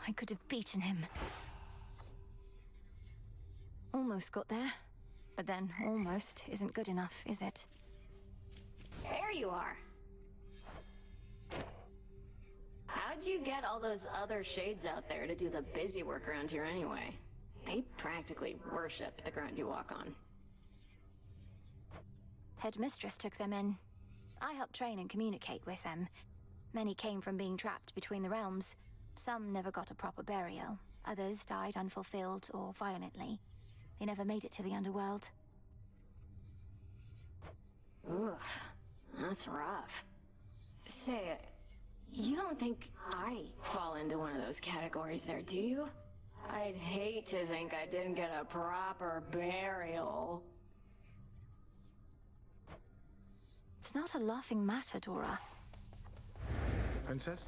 I could have beaten him. Almost got there. But then, almost isn't good enough, is it? There you are. How'd you get all those other shades out there to do the busy work around here anyway? They practically worship the ground you walk on. Headmistress took them in. I helped train and communicate with them. Many came from being trapped between the realms. Some never got a proper burial. Others died unfulfilled or violently. They never made it to the underworld. Oof, that's rough. Say, you don't think I fall into one of those categories there, do you? I'd hate to think I didn't get a proper burial. It's not a laughing matter, Dora. Princess?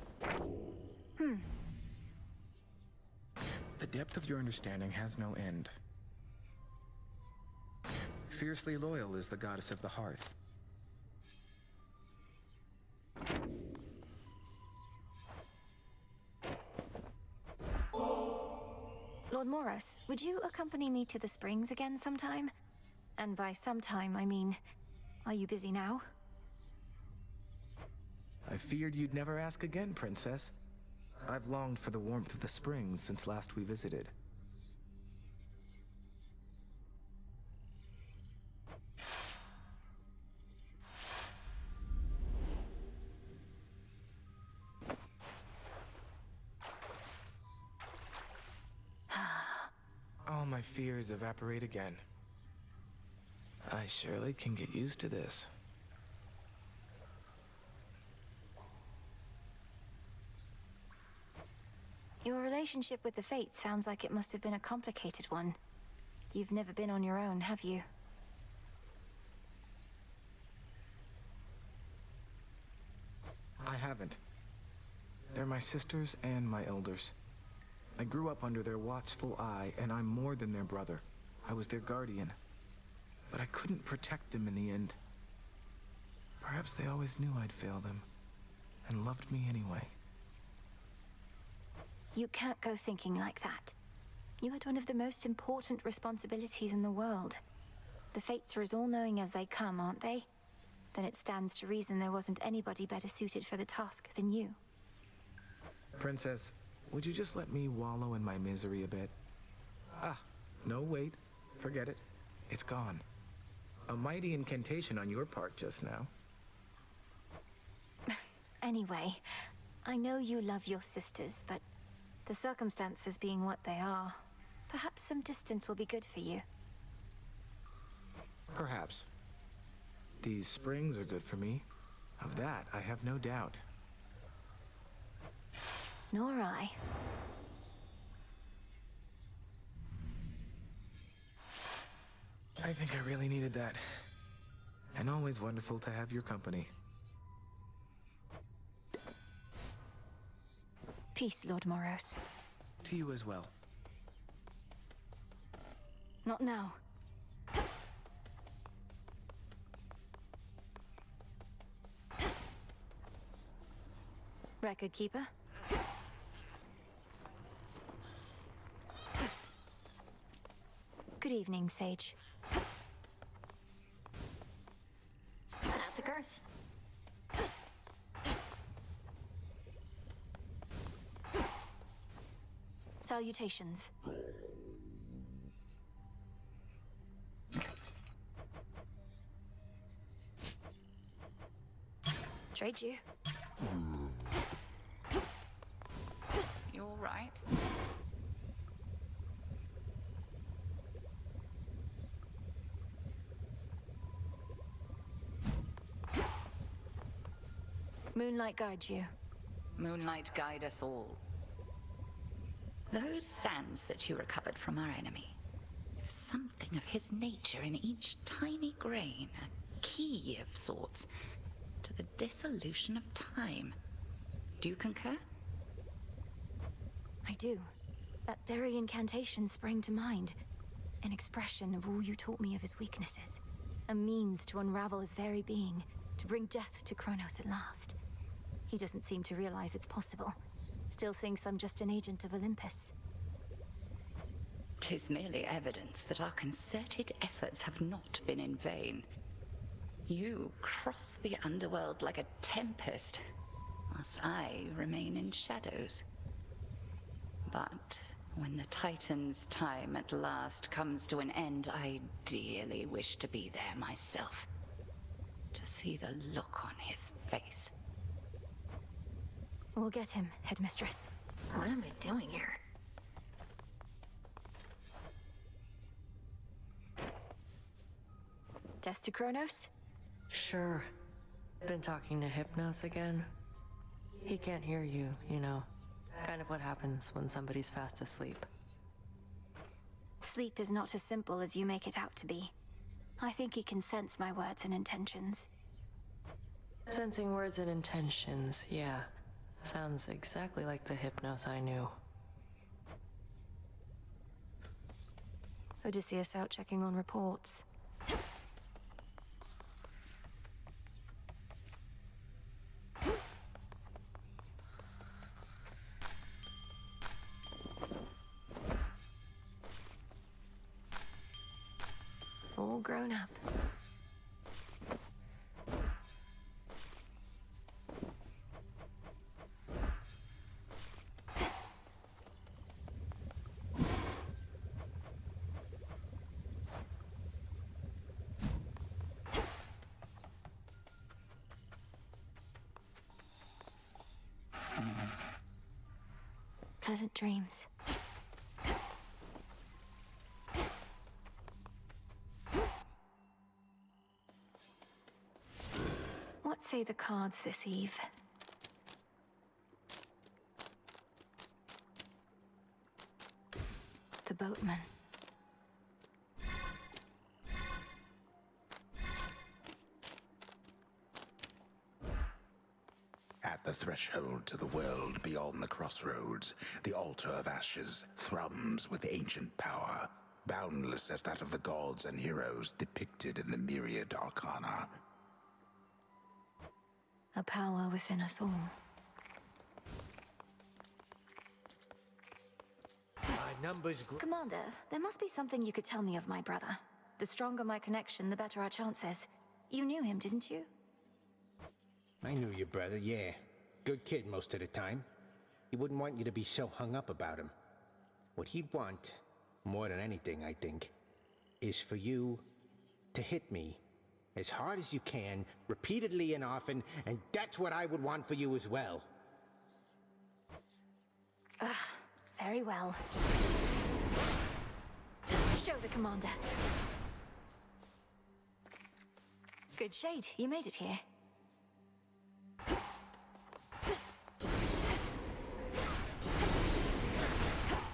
The depth of your understanding has no end. Fiercely loyal is the goddess of the hearth. Lord Moros, would you accompany me to the springs again sometime? And by sometime, I mean, are you busy now? I feared you'd never ask again, Princess. I've longed for the warmth of the springs since last we visited. All my fears evaporate again. I surely can get used to this. Your relationship with the Fates sounds like it must have been a complicated one. You've never been on your own, have you? I haven't. They're my sisters and my elders. I grew up under their watchful eye, and I'm more than their brother. I was their guardian. But I couldn't protect them in the end. Perhaps they always knew I'd fail them, and loved me anyway. You can't go thinking like that. You had one of the most important responsibilities in the world. The Fates are as all-knowing as they come, aren't they? Then it stands to reason there wasn't anybody better suited for the task than you. Princess, would you just let me wallow in my misery a bit? Ah, no, wait. Forget it. It's gone. A mighty incantation on your part just now. Anyway, I know you love your sisters, but the circumstances being what they are, perhaps some distance will be good for you. Perhaps. These springs are good for me. Of that, I have no doubt. Nor I. I think I really needed that. And always wonderful to have your company. Peace, Lord Moros. To you as well. Not now. Record keeper? Good evening, Sage. That's a curse. Salutations. Trade you. You all right? Moonlight guides you. Moonlight guide us all. Those sands that you recovered from our enemy. There's something of his nature in each tiny grain, a key of sorts, to the dissolution of time. Do you concur? I do. That very incantation sprang to mind. An expression of all you taught me of his weaknesses. A means to unravel his very being, to bring death to Kronos at last. He doesn't seem to realize it's possible. Still thinks I'm just an agent of Olympus. 'Tis merely evidence that our concerted efforts have not been in vain. You cross the underworld like a tempest, whilst I remain in shadows. But when the Titan's time at last comes to an end, I dearly wish to be there myself. To see the look on his face. We'll get him, Headmistress. What am I doing here? Desticronos? Sure. Been talking to Hypnos again. He can't hear you, you know. Kind of what happens when somebody's fast asleep. Sleep is not as simple as you make it out to be. I think he can sense my words and intentions. Sensing words and intentions, yeah. Sounds exactly like the Hypnos I knew. Odysseus out checking on reports. All grown up. Pleasant dreams. What say the cards this eve? The boatman. At the threshold to the world beyond the crossroads, the altar of ashes thrums with ancient power, boundless as that of the gods and heroes depicted in the myriad arcana. A power within us all. Commander, there must be something you could tell me of my brother. The stronger my connection, the better our chances. You knew him, didn't you? I knew your brother, yeah. Good kid most of the time. He wouldn't want you to be so hung up about him. What he'd want, more than anything, I think, is for you to hit me as hard as you can, repeatedly and often, and that's what I would want for you as well. Very well. Show the commander. Good shade, you made it here.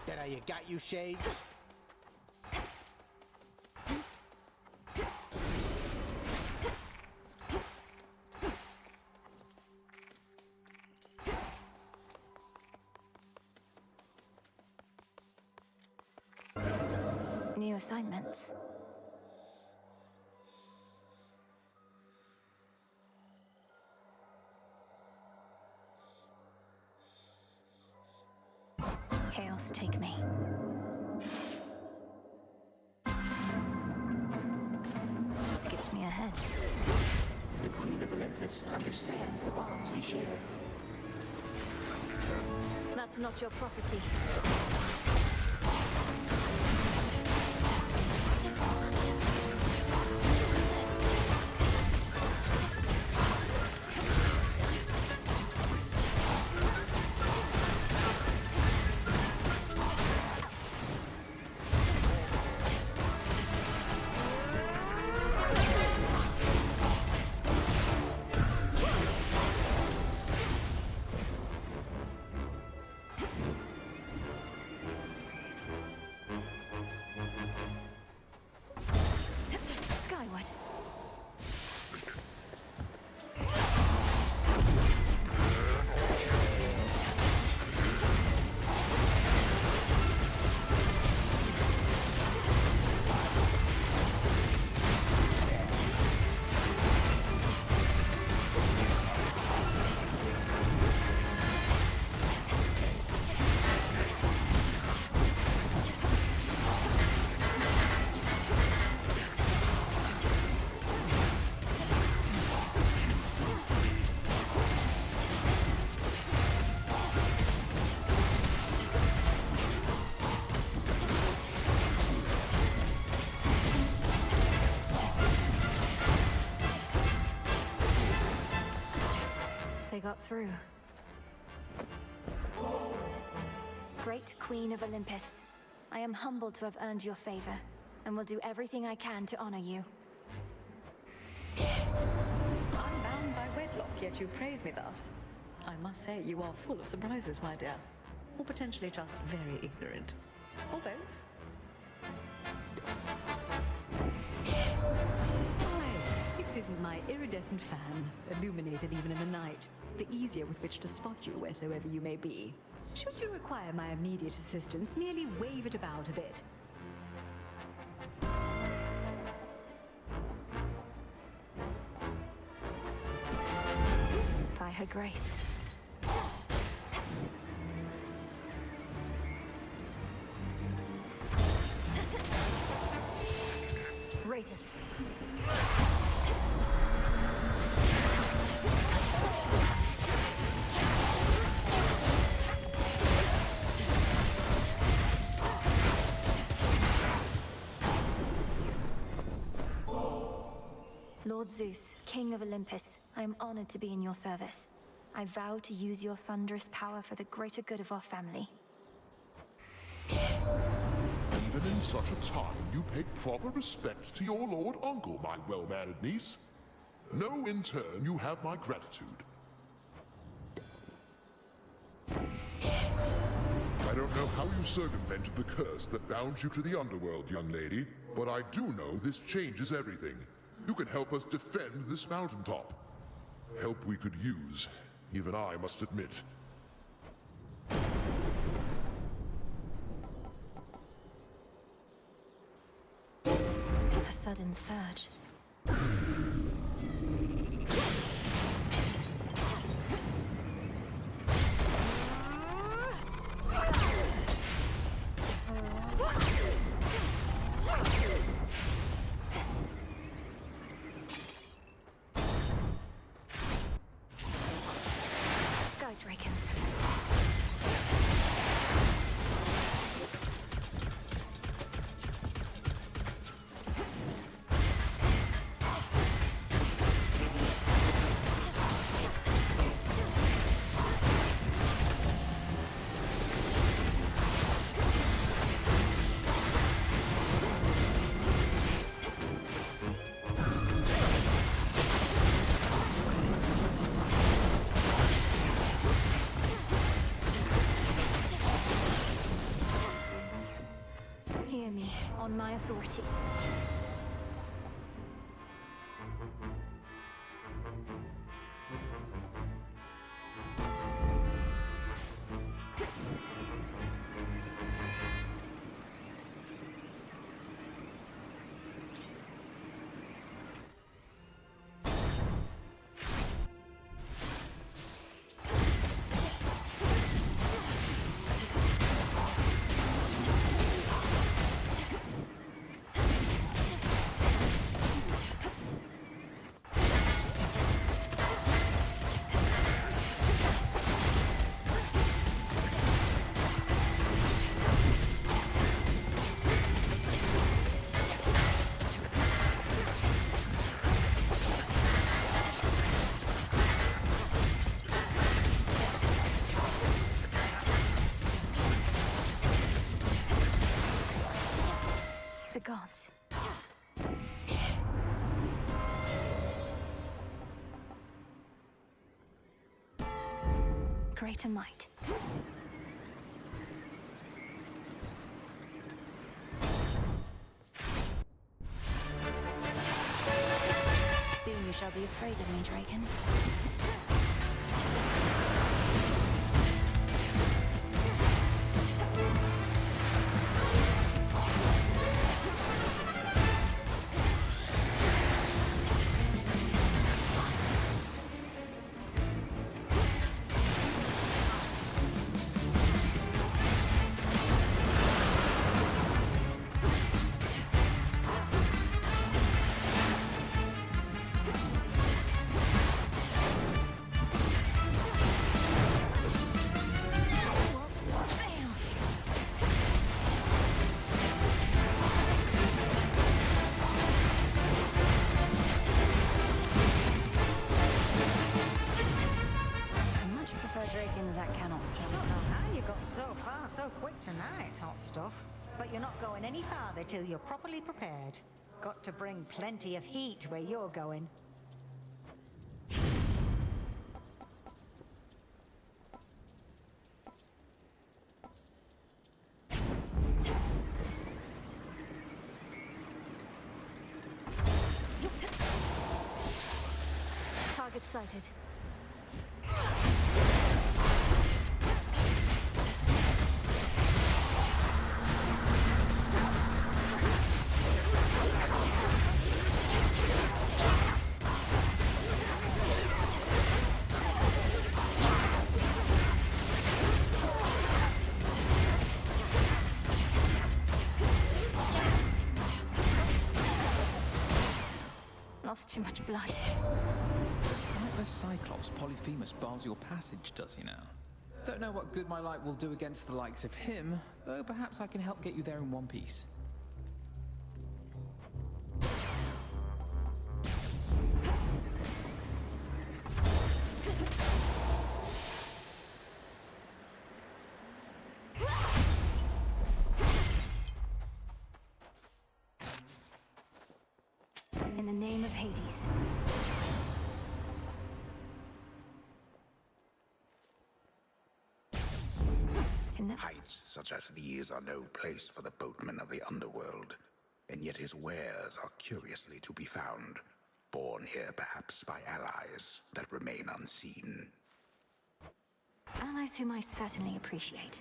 That how you got you, Shades? New assignments. Chaos take me. Skipped me ahead. The Queen of Olympus understands the bonds we share. That's not your property. got through. Great Queen of Olympus, I am humbled to have earned your favor, and will do everything I can to honor you. I'm bound by wedlock, yet you praise me thus. I must say you are full of surprises, my dear. Or potentially just very ignorant. Or both. Why, if it isn't my iridescent fan, illuminated even in the night, the easier with which to spot you wheresoever you may be. Should you require my immediate assistance, merely wave it about a bit. By her grace. Raiders. Lord Zeus, King of Olympus, I am honored to be in your service. I vow to use your thunderous power for the greater good of our family. Even in such a time, you pay proper respect to your lord uncle, my well-mannered niece. Know in turn you have my gratitude. I don't know how you circumvented the curse that bound you to the underworld, young lady, but I do know this changes everything. You can help us defend this mountaintop. Help we could use, even I must admit. A sudden surge. Sky Dragons. Hear me, on my authority. The gods. Greater might. Soon you shall be afraid of me, Draken. things that cannot I fly. don't know how you got so far so quick tonight, hot stuff. But you're not going any farther till you're properly prepared. Got to bring plenty of heat where you're going. Target sighted. Lost too much blood. The sightless Cyclops Polyphemus bars your passage, does he now? Don't know what good my light will do against the likes of him, though perhaps I can help get you there in one piece. In the name of Hades. Heights such as these are no place for the boatman of the underworld, and yet his wares are curiously to be found, born here perhaps by allies that remain unseen. Allies whom I certainly appreciate.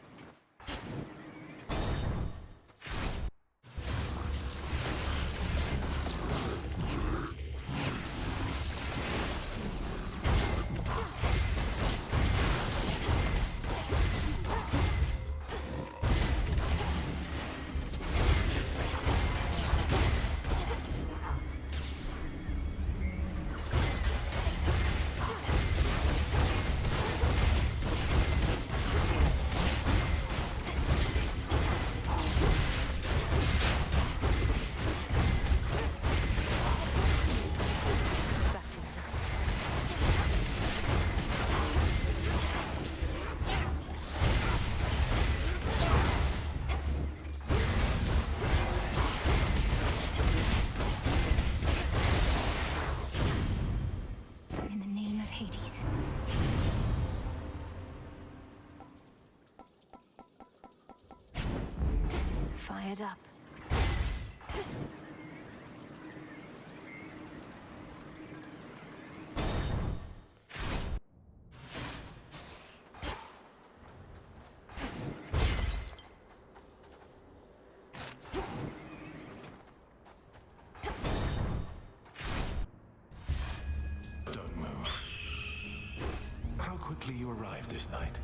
Fired up. Don't move. How quickly you arrived this night.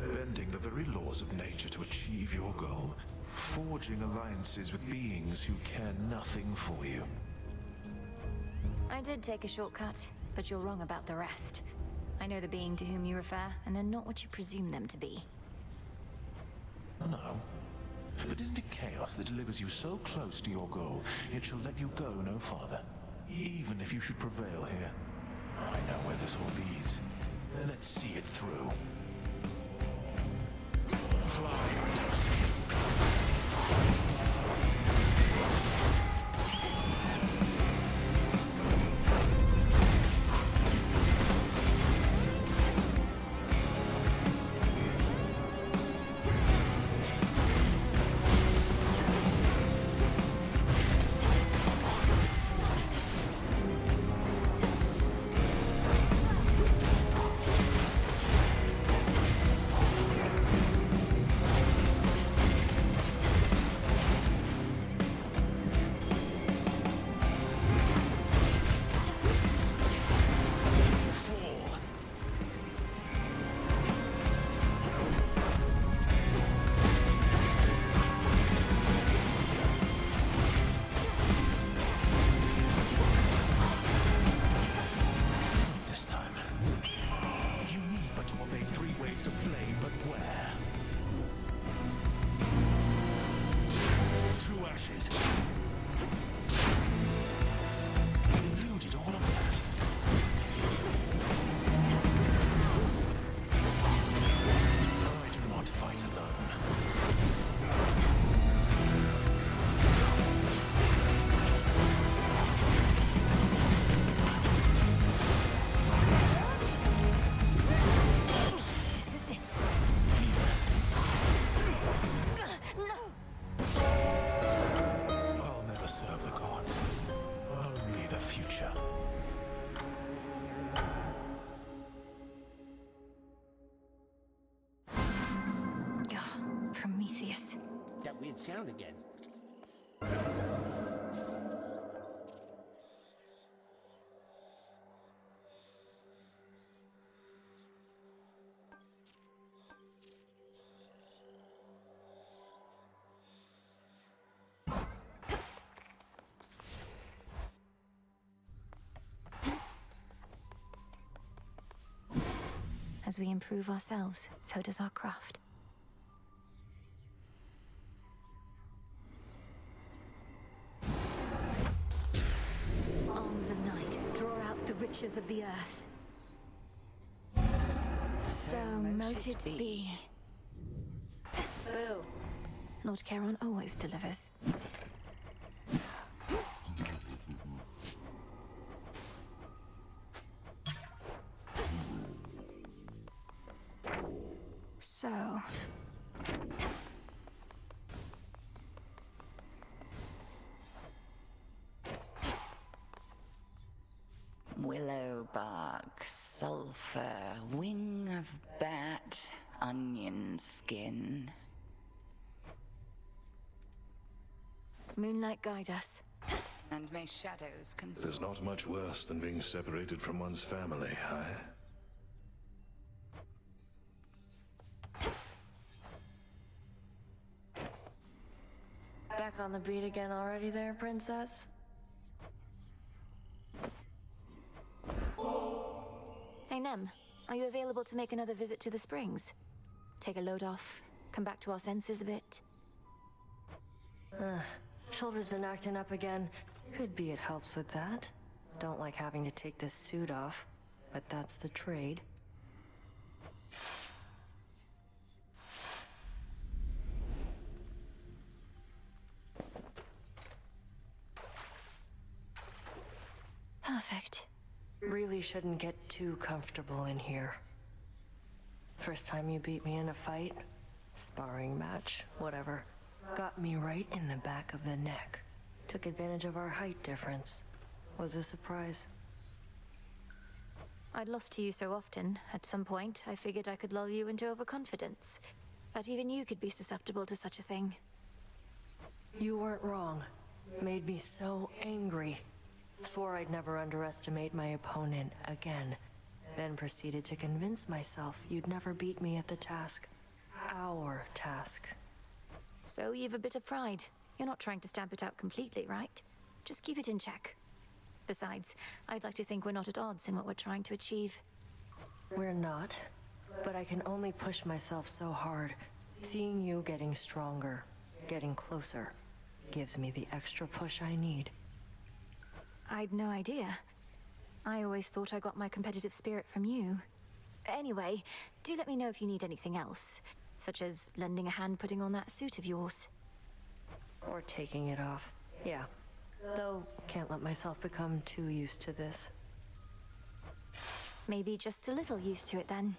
Bending the very laws of nature to achieve your goal. Forging alliances with beings who care nothing for you. I did take a shortcut, but you're wrong about the rest. I know the being to whom you refer, and they're not what you presume them to be. No. But isn't it chaos that delivers you so close to your goal, it shall let you go no farther? Even if you should prevail here. I know where this all leads. Let's see it through. Fly, weird sound again. As we improve ourselves, so does our craft. Arms of night, draw out the riches of the earth. So mote it be. Boo. Lord Charon always delivers. So... Willow bark, sulfur, wing of bat, onion skin. Moonlight guide us. And may shadows conceal. There's not much worse than being separated from one's family, huh? Back on the beat again already there, princess? Hey, Nem, are you available to make another visit to the springs? Take a load off, come back to our senses a bit. Shoulder's been acting up again. Could be it helps with that. Don't like having to take this suit off, but that's the trade. Perfect. Really shouldn't get too comfortable in here. First time you beat me in a fight, sparring match, whatever, got me right in the back of the neck. Took advantage of our height difference. Was a surprise. I'd lost to you so often, at some point, I figured I could lull you into overconfidence. That even you could be susceptible to such a thing. You weren't wrong. Made me so angry. Swore I'd never underestimate my opponent again. Then proceeded to convince myself you'd never beat me at the task. Our task. So you've a bit of pride. You're not trying to stamp it out completely, right? Just keep it in check. Besides, I'd like to think we're not at odds in what we're trying to achieve. We're not, but I can only push myself so hard. Seeing you getting stronger, getting closer, gives me the extra push I need. I'd no idea. I always thought I got my competitive spirit from you. Anyway, do let me know if you need anything else, such as lending a hand putting on that suit of yours. Or taking it off. Yeah. Though, can't let myself become too used to this. Maybe just a little used to it then.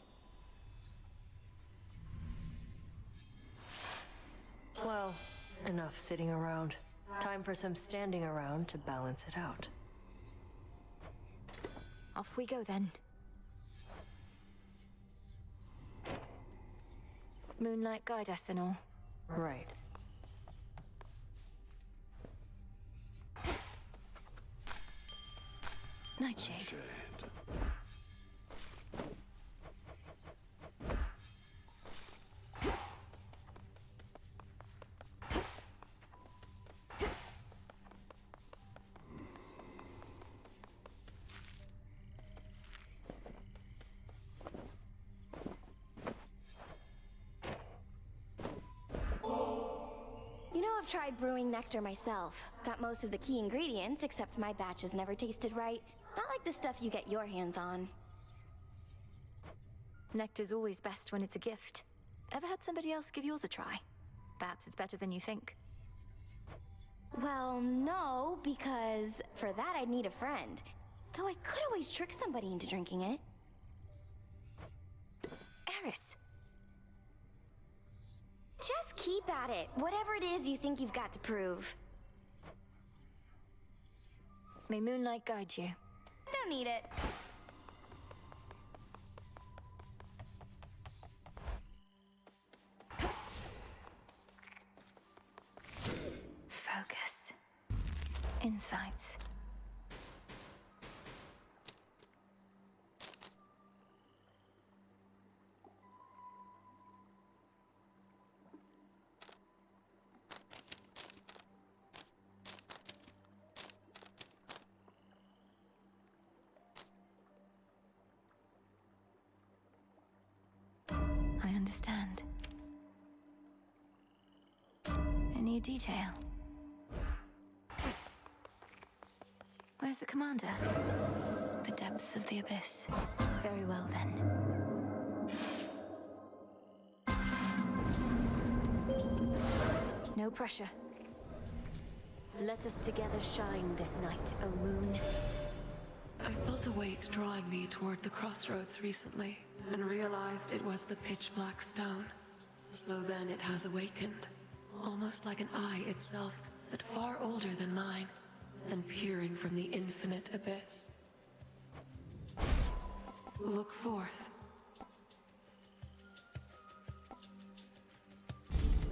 Well, enough sitting around. Time for some standing around to balance it out. Off we go then. Moonlight guide us and all. Right. Nightshade. I've tried brewing nectar myself. Got most of the key ingredients, except my batches never tasted right. Not like the stuff you get your hands on. Nectar's always best when it's a gift. Ever had somebody else give yours a try? Perhaps it's better than you think. Well, no, because for that I'd need a friend. Though I could always trick somebody into drinking it. Eris! Just keep at it. Whatever it is you think you've got to prove. May Moonlight guide you. Don't need it. insights. I understand. A new detail. Where's the commander? The depths of the abyss. Very well then. No pressure. Let us together shine this night, O moon. I felt a weight drawing me toward the crossroads recently, and realized it was the pitch-black stone. So then it has awakened, almost like an eye itself, but far older than mine, and peering from the infinite abyss. Look forth.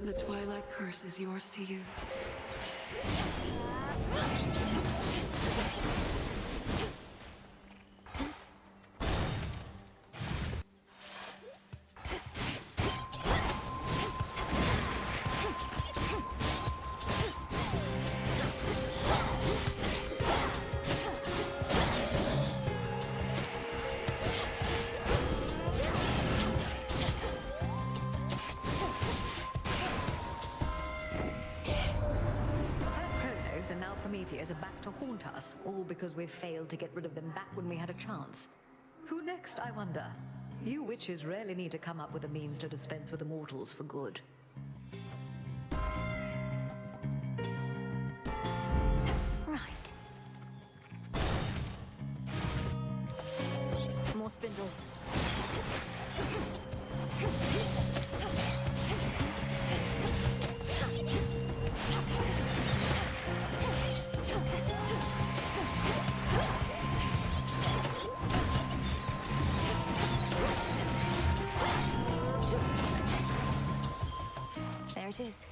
The Twilight Curse is yours to use. Are back to haunt us, all because we've failed to get rid of them back when we had a chance. Who next, I wonder? You witches rarely need to come up with a means to dispense with the mortals for good. Right. More spindles. There it is.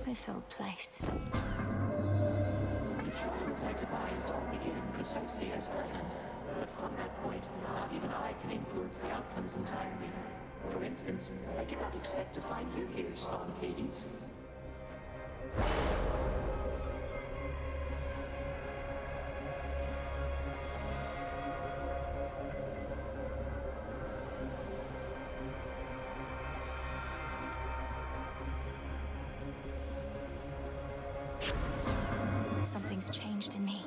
This old place. The trials I devised all begin precisely as planned, but from that point, not even I can influence the outcomes entirely. For instance, I did not expect to find you here, Spawn of Hades. Something's changed in me.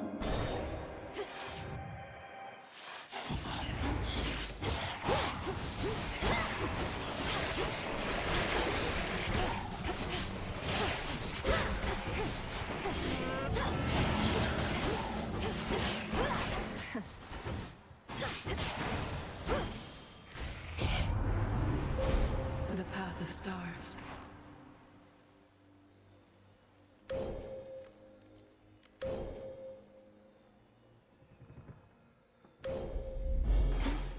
The path of stars.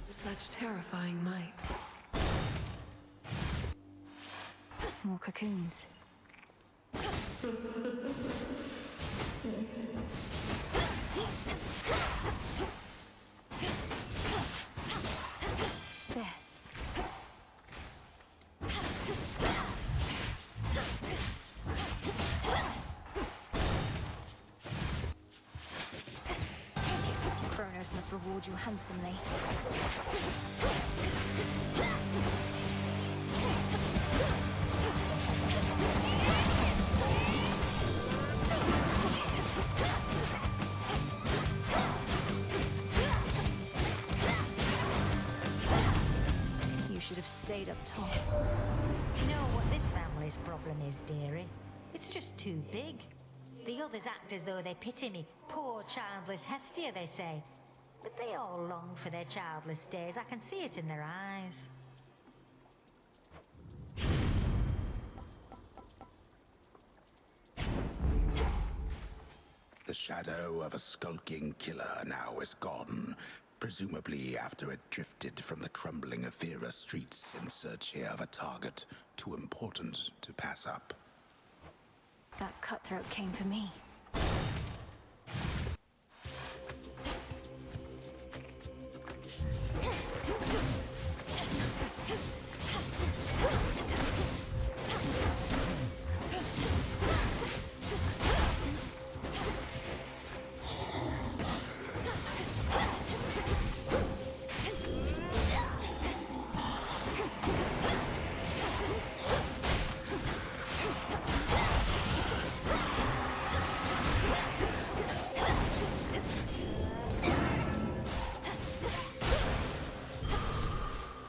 Such terrifying might. More cocoons. There. Kronos must reward you handsomely. should have stayed up top. You know what this family's problem is, dearie? It's just too big. The others act as though they pity me. Poor childless Hestia, they say. But they all long for their childless days. I can see it in their eyes. The shadow of a skulking killer now is gone, presumably after it drifted from the crumbling Athera streets in search here of a target too important to pass up. That cutthroat came for me.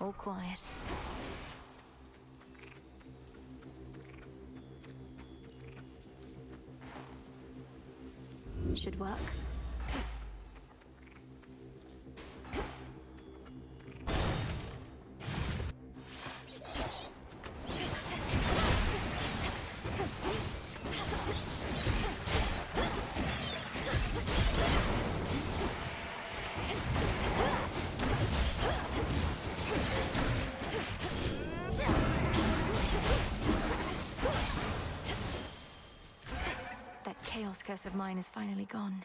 All quiet. Should work. That chaos curse of mine is finally gone.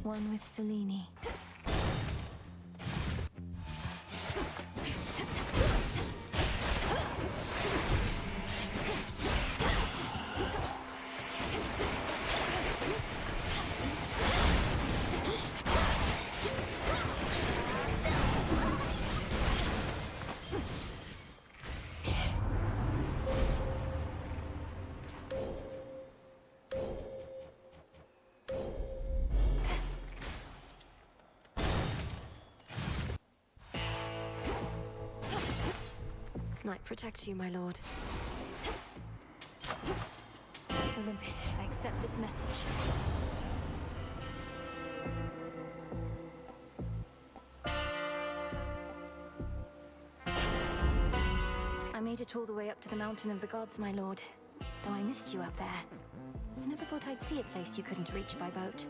One with Selene. Night protect you, my lord. Olympus, I accept this message. I made it all the way up to the Mountain of the Gods, my lord. Though I missed you up there. I never thought I'd see a place you couldn't reach by boat.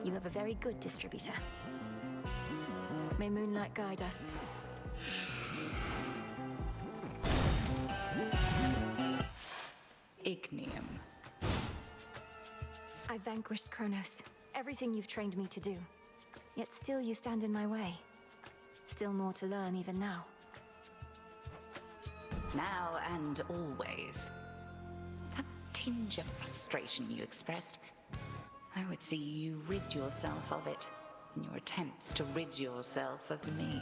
You have a very good distributor. May moonlight guide us. Ignium. I vanquished Kronos. Everything you've trained me to do. Yet still you stand in my way. Still more to learn even now. Now and always. That tinge of frustration you expressed, I would see you rid yourself of it in your attempts to rid yourself of me.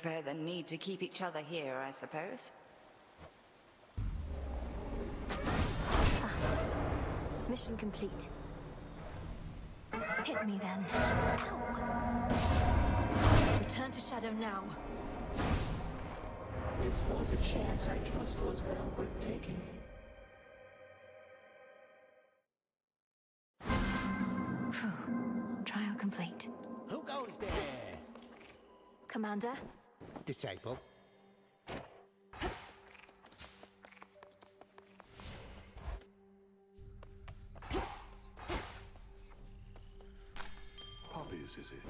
prefer the need to keep each other here, I suppose. Mission complete. Hit me then. Ow! Return to Shadow now. This was a chance I trust was well worth taking. Trial complete. Who goes there? Commander? Disciple. Poppies, is it?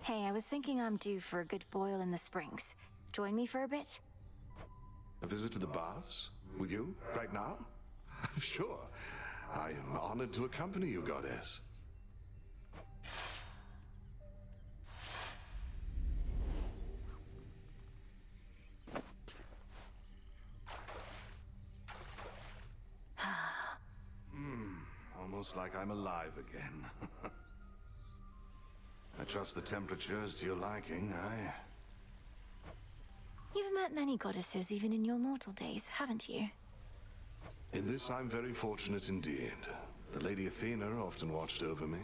Hey, I was thinking I'm due for a good boil in the springs. Join me for a bit? A visit to the baths? With you? Right now? Sure. I am honored to accompany you, goddess. Almost like I'm alive again. I trust the temperature is to your liking, You've met many goddesses even in your mortal days, haven't you? In this, I'm very fortunate indeed. The Lady Athena often watched over me.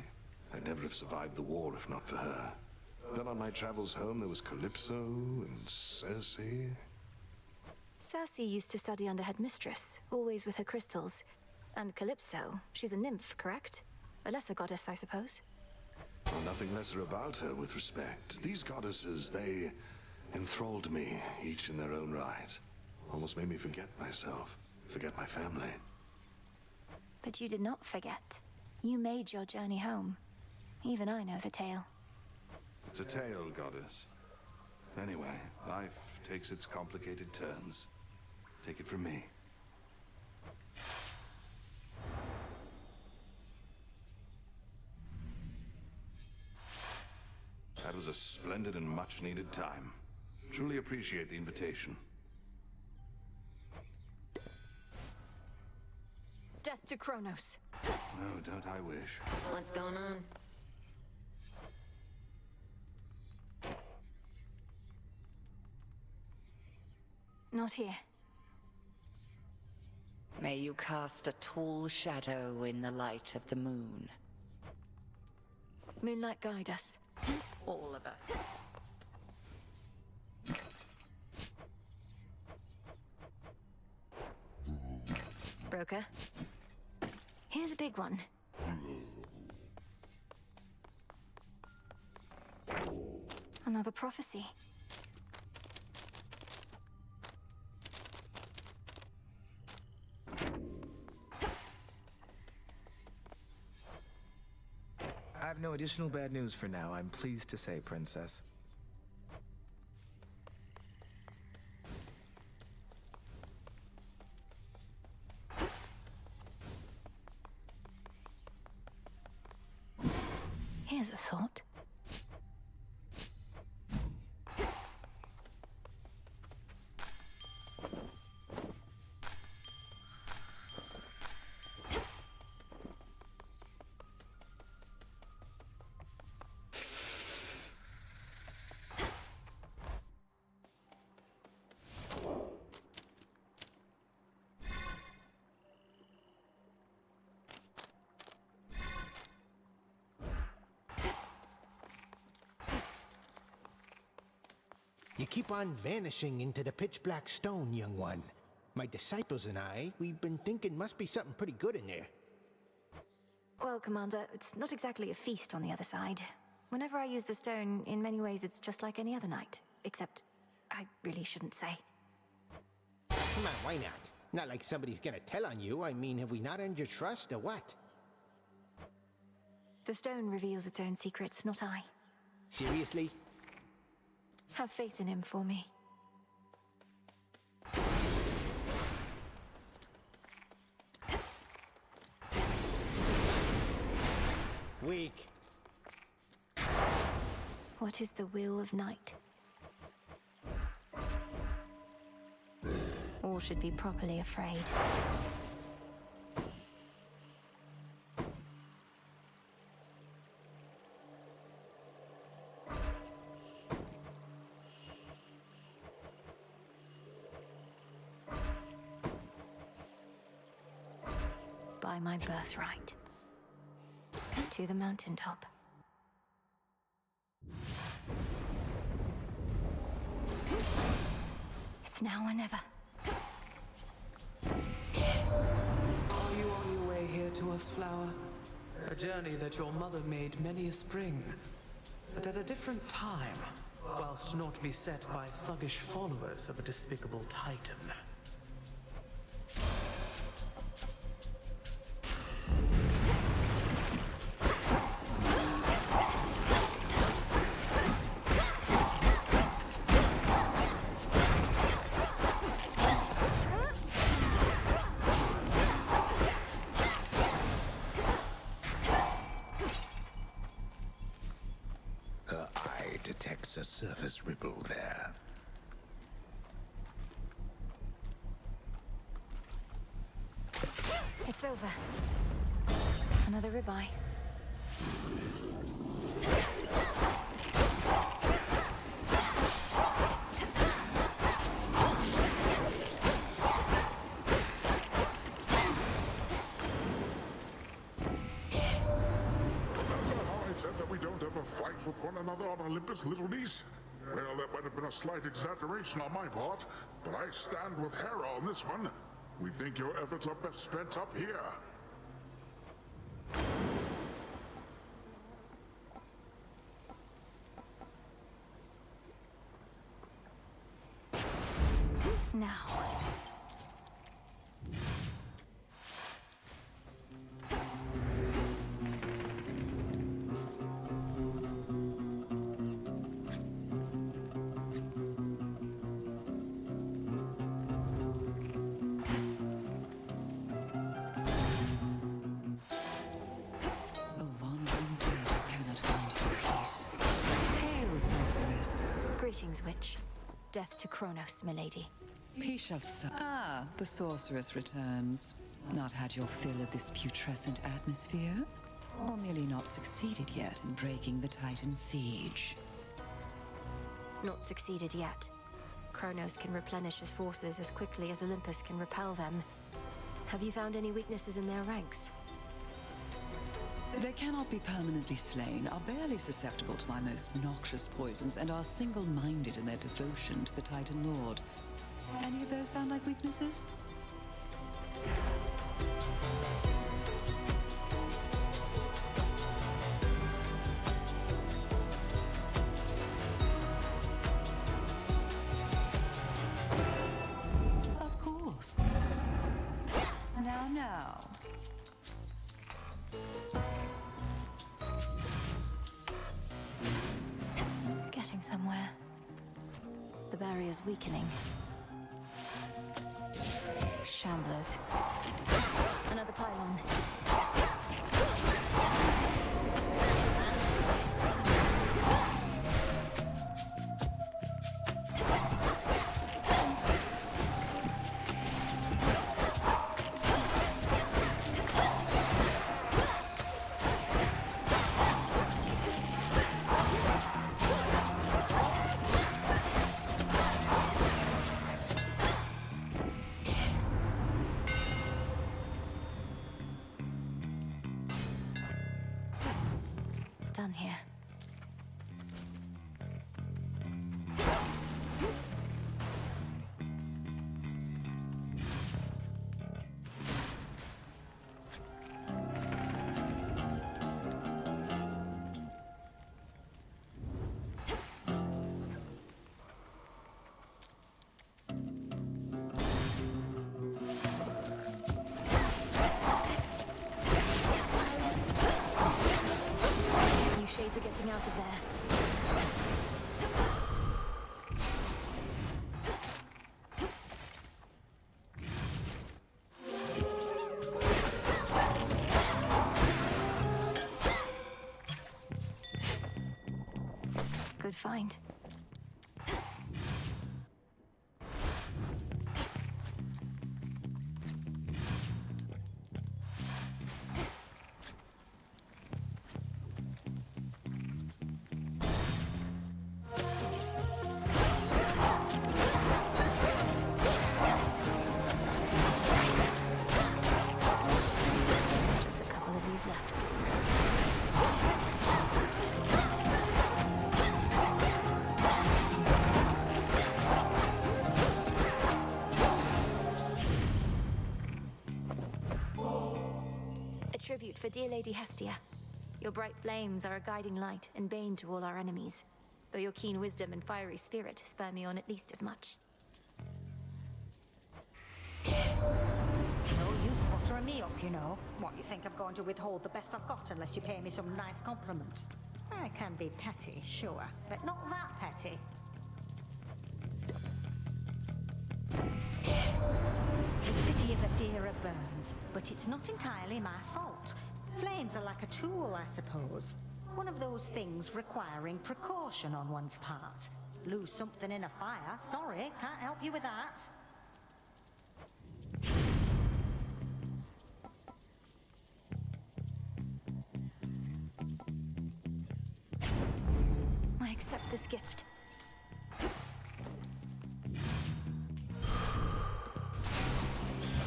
I'd never have survived the war if not for her. Then on my travels home, there was Calypso and Circe. Circe used to study under Headmistress, always with her crystals. And Calypso, she's a nymph, correct? A lesser goddess, I suppose? Well, nothing lesser about her, with respect. These goddesses, they enthralled me, each in their own right. Almost made me forget myself, forget my family. But you did not forget. You made your journey home. Even I know the tale. It's a tale, goddess. Anyway, life takes its complicated turns. Take it from me. That was a splendid and much-needed time. Truly appreciate the invitation. Death to Kronos. Oh, don't I wish. What's going on? Not here. May you cast a tall shadow in the light of the moon. Moonlight guide us. All of us. Broker. Here's a big one. Another prophecy. I have no additional bad news for now, I'm pleased to say, Princess. Here's a thought. You keep on vanishing into the pitch-black stone, young one. My disciples and I, we've been thinking must be something pretty good in there. Well, Commander, it's not exactly a feast on the other side. Whenever I use the stone, in many ways it's just like any other night. Except, I really shouldn't say. Come on, why not? Not like somebody's gonna tell on you. I mean, have we not earned your trust, or what? The stone reveals its own secrets, not I. Seriously? Have faith in him for me. Weak. What is the will of night? All should be properly afraid. by my birthright. To the mountaintop. It's now or never. Are you on your way here to us, Flower? A journey that your mother made many a spring, but at a different time, whilst not beset by thuggish followers of a despicable titan. Detects a surface ripple there. It's over. Another ribeye. Said that we don't ever fight with one another on Olympus, little niece? Well, that might have been a slight exaggeration on my part, but I stand with Hera on this one. We think your efforts are best spent up here. Now. Greetings, witch. Death to Kronos, milady. Peace shall Ah, the sorceress returns. Not had your fill of this putrescent atmosphere? Or merely not succeeded yet in breaking the Titan siege? Not succeeded yet. Kronos can replenish his forces as quickly as Olympus can repel them. Have you found any weaknesses in their ranks? They cannot be permanently slain, are barely susceptible to my most noxious poisons, and are single-minded in their devotion to the Titan Lord. Any of those sound like weaknesses? Of course. Now. Getting somewhere. The barrier's weakening. Shamblers. Another pylon. Done here. Shades are getting out of there. Good find. tribute for dear Lady Hestia. Your bright flames are a guiding light and bane to all our enemies, though your keen wisdom and fiery spirit spur me on at least as much. No use buttering me up, you know. What, you think I'm going to withhold the best I've got unless you pay me some nice compliment? I can be petty, sure, but not that petty. The city of Athera burns, but it's not entirely my fault. Flames are like a tool, I suppose. One of those things requiring precaution on one's part. Lose something in a fire, sorry, can't help you with that. I accept this gift.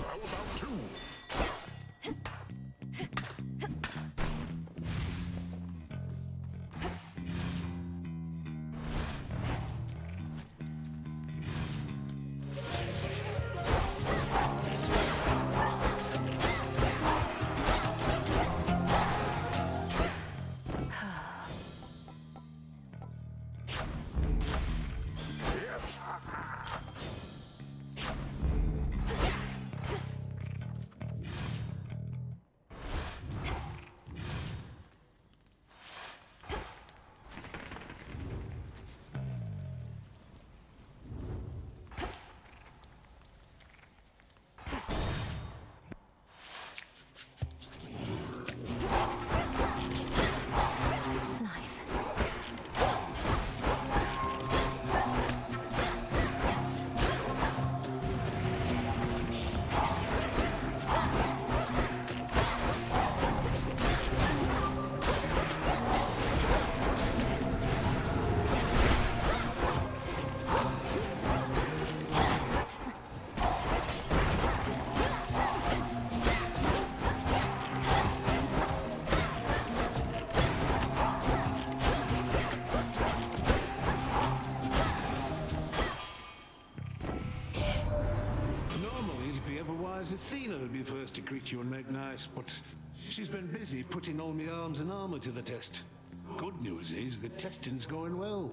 How about two? Athena would be first to greet you and make nice, but she's been busy putting all my arms and armor to the test. Good news is the testing's going well.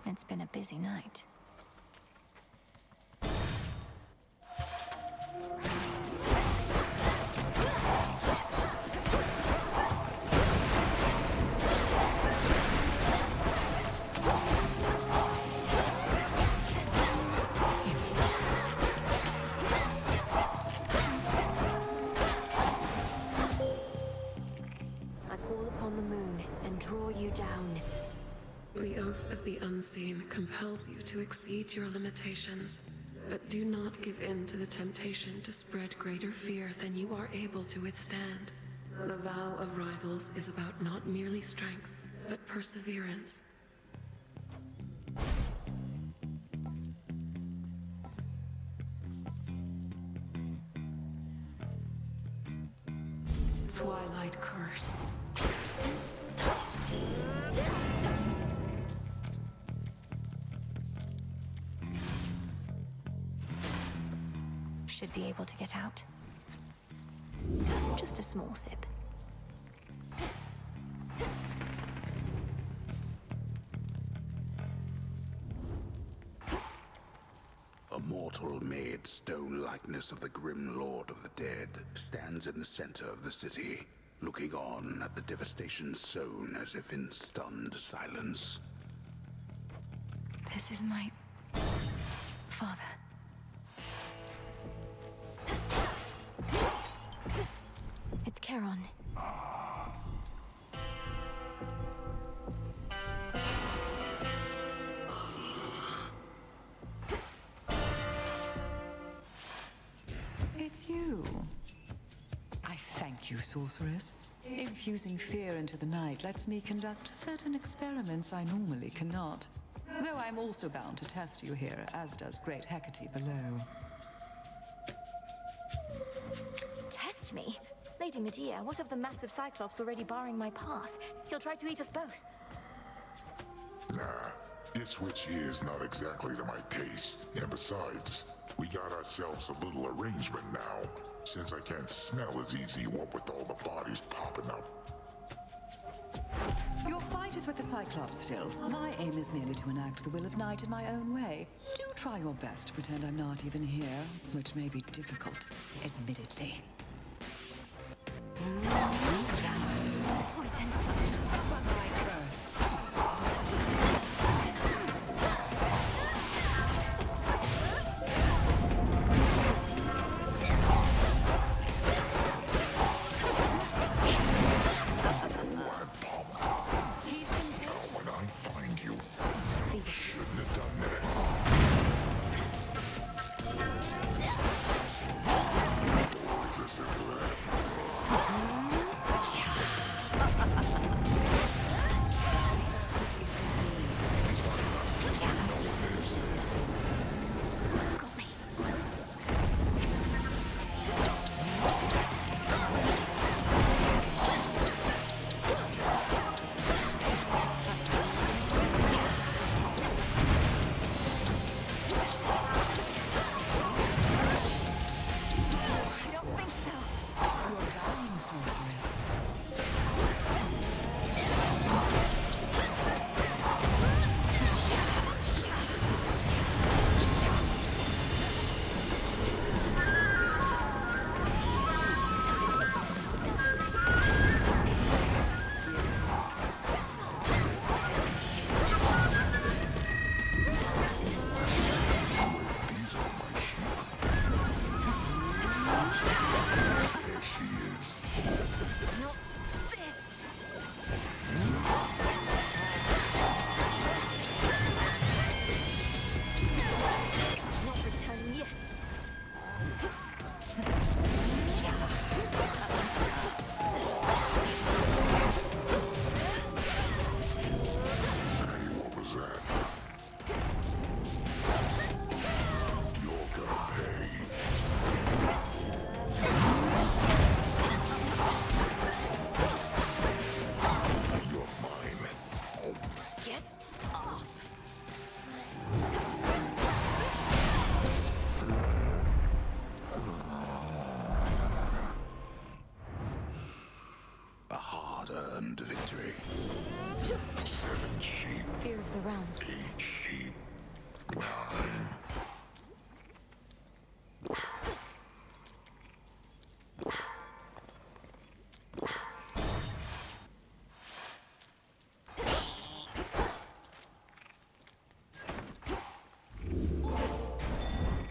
It's been a busy night. I call upon the moon and draw you down. The oath of the unseen compels you to exceed your limitations, but do not give in to the temptation to spread greater fear than you are able to withstand. The vow of rivals is about not merely strength, but perseverance. Twilight curse. Should be able to get out. Just a small sip. A mortal-made stone likeness of the grim lord of the dead stands in the center of the city, looking on at the devastation sown as if in stunned silence. This is my father. It's Charon. It's you. I thank you, sorceress. Infusing fear into the night lets me conduct certain experiments I normally cannot. Though I'm also bound to test you here, as does great Hecate below. Test me? Lady Medea, what of the massive Cyclops already barring my path? He'll try to eat us both. Nah, this witch here is not exactly to my taste. And besides, we got ourselves a little arrangement now, since I can't smell as easy what with all the bodies popping up. Your fight is with the Cyclops still. My aim is merely to enact the will of night in my own way. Do try your best to pretend I'm not even here, which may be difficult, admittedly. Poison. Suffer my curse. Hard-earned victory. 7 sheep. Fear of the realms. 8 sheep. 9.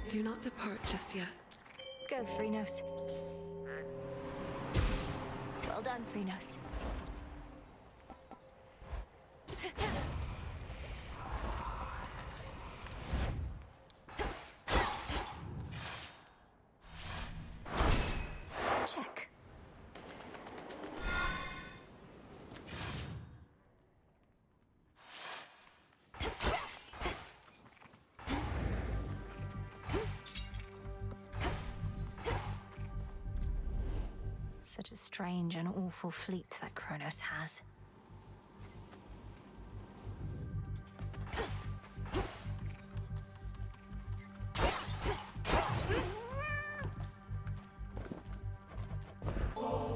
Do not depart just yet. Go, Phrynos. Well done, Phrynos. Check. Such a strange and awful fleet that Kronos has.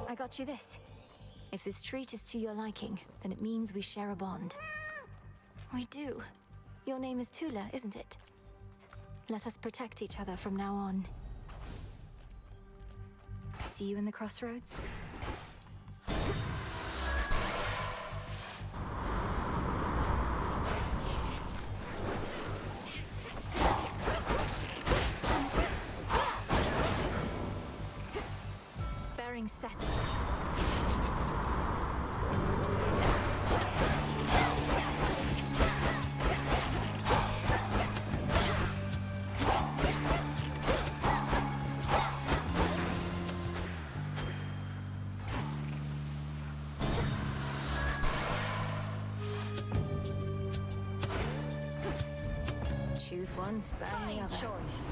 I got you this. If this treat is to your liking, then it means we share a bond. We do. Your name is Tula, isn't it? Let us protect each other from now on. See you in the crossroads? Bearing set. Choose one, spurn the other. Choice.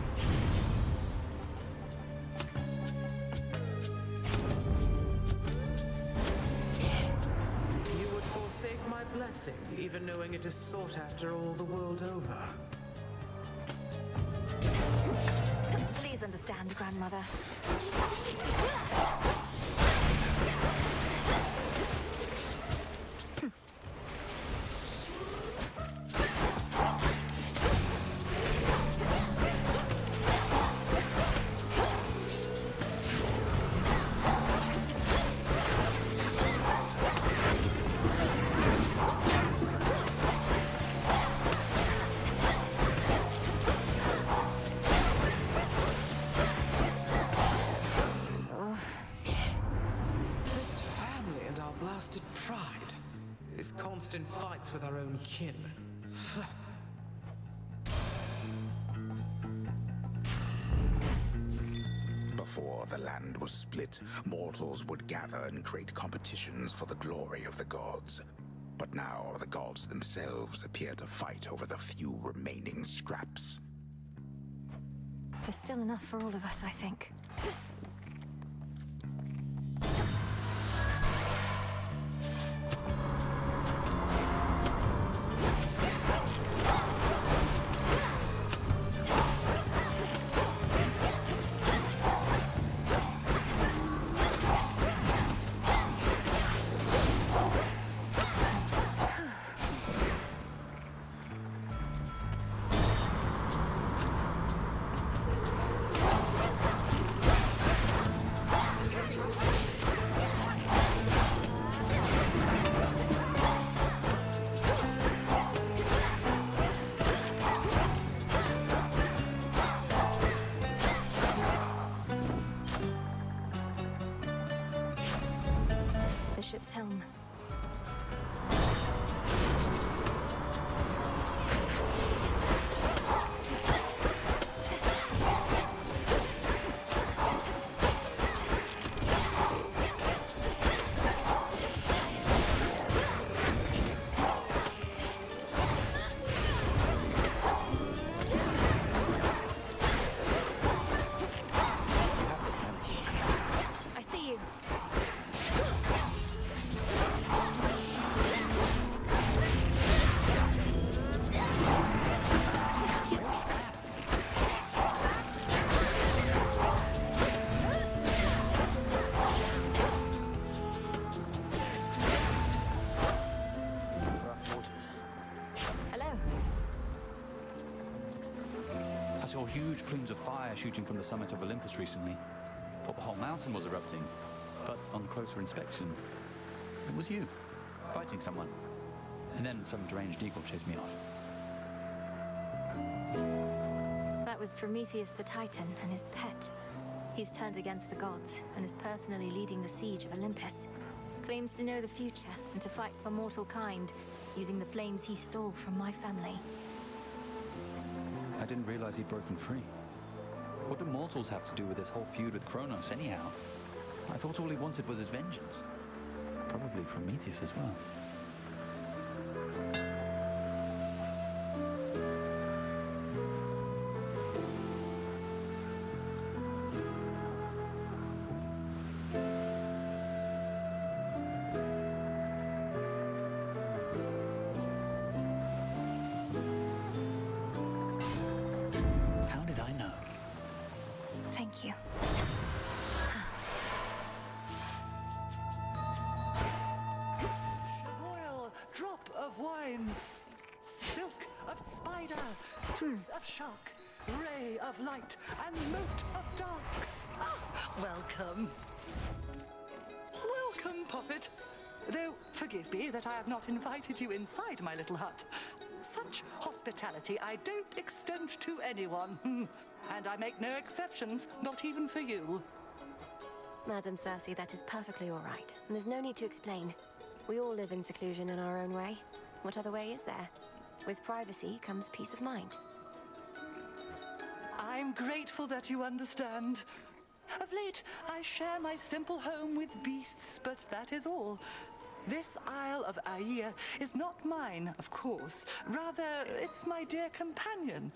You would forsake my blessing, even knowing it is sought after all the world over. Please understand, Grandmother. Pride is constant fights with our own kin. Before the land was split, mortals would gather and create competitions for the glory of the gods. But now the gods themselves appear to fight over the few remaining scraps. There's still enough for all of us, I think. Ship's helm. I see you. I saw huge plumes of fire shooting from the summit of Olympus recently. Thought the whole mountain was erupting. But on closer inspection, it was you, fighting someone. And then some deranged eagle chased me off. That was Prometheus the Titan and his pet. He's turned against the gods and is personally leading the siege of Olympus. Claims to know the future and to fight for mortal kind, using the flames he stole from my family. I didn't realize he'd broken free. What do mortals have to do with this whole feud with Kronos, anyhow? I thought all he wanted was his vengeance. Probably Prometheus as well. How did I know? Thank you. Oil, drop of wine, silk of spider, tooth of shark, ray of light, and mote of dark. Ah, welcome. Welcome, Poppet. Though, forgive me that I have not invited you inside my little hut. Such hospitality I don't extend to anyone. And I make no exceptions, not even for you. Madam Cersei, that is perfectly all right. And there's no need to explain. We all live in seclusion in our own way. What other way is there? With privacy comes peace of mind. I'm grateful that you understand. Of late, I share my simple home with beasts, but that is all. This Isle of Aia is not mine, of course. Rather, it's my dear companion,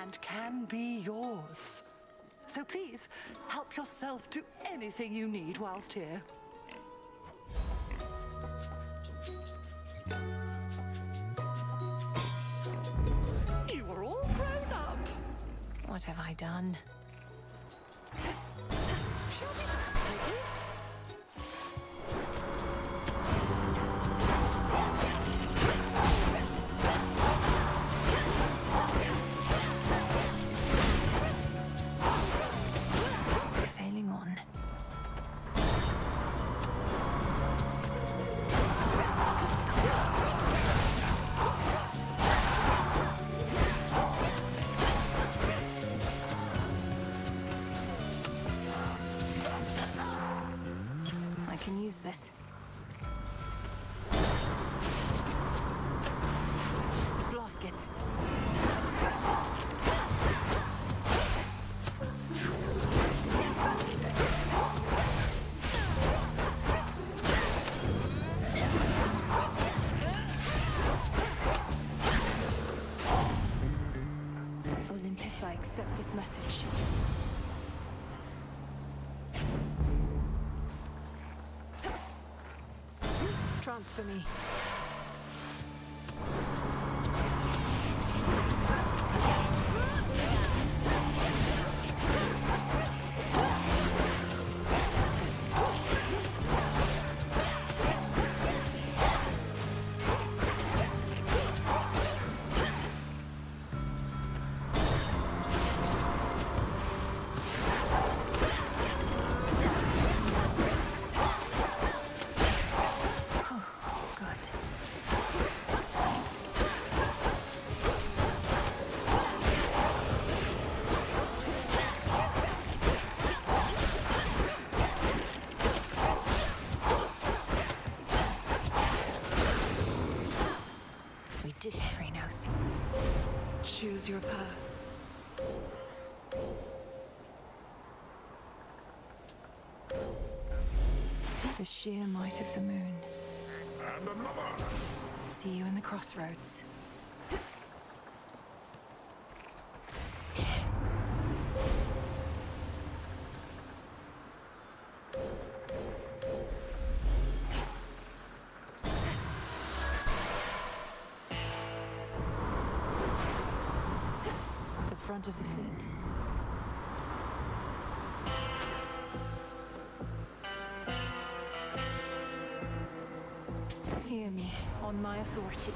and can be yours. So please, help yourself to anything you need whilst here. You are all grown up. What have I done? Show me that, please. Sailing on. I can use this. Blaskets. Olympus, I accept this message. Transfer me. Choose your path. The sheer might of the moon. And another! See you in the crossroads. Front of the fleet. Hear me on my authority.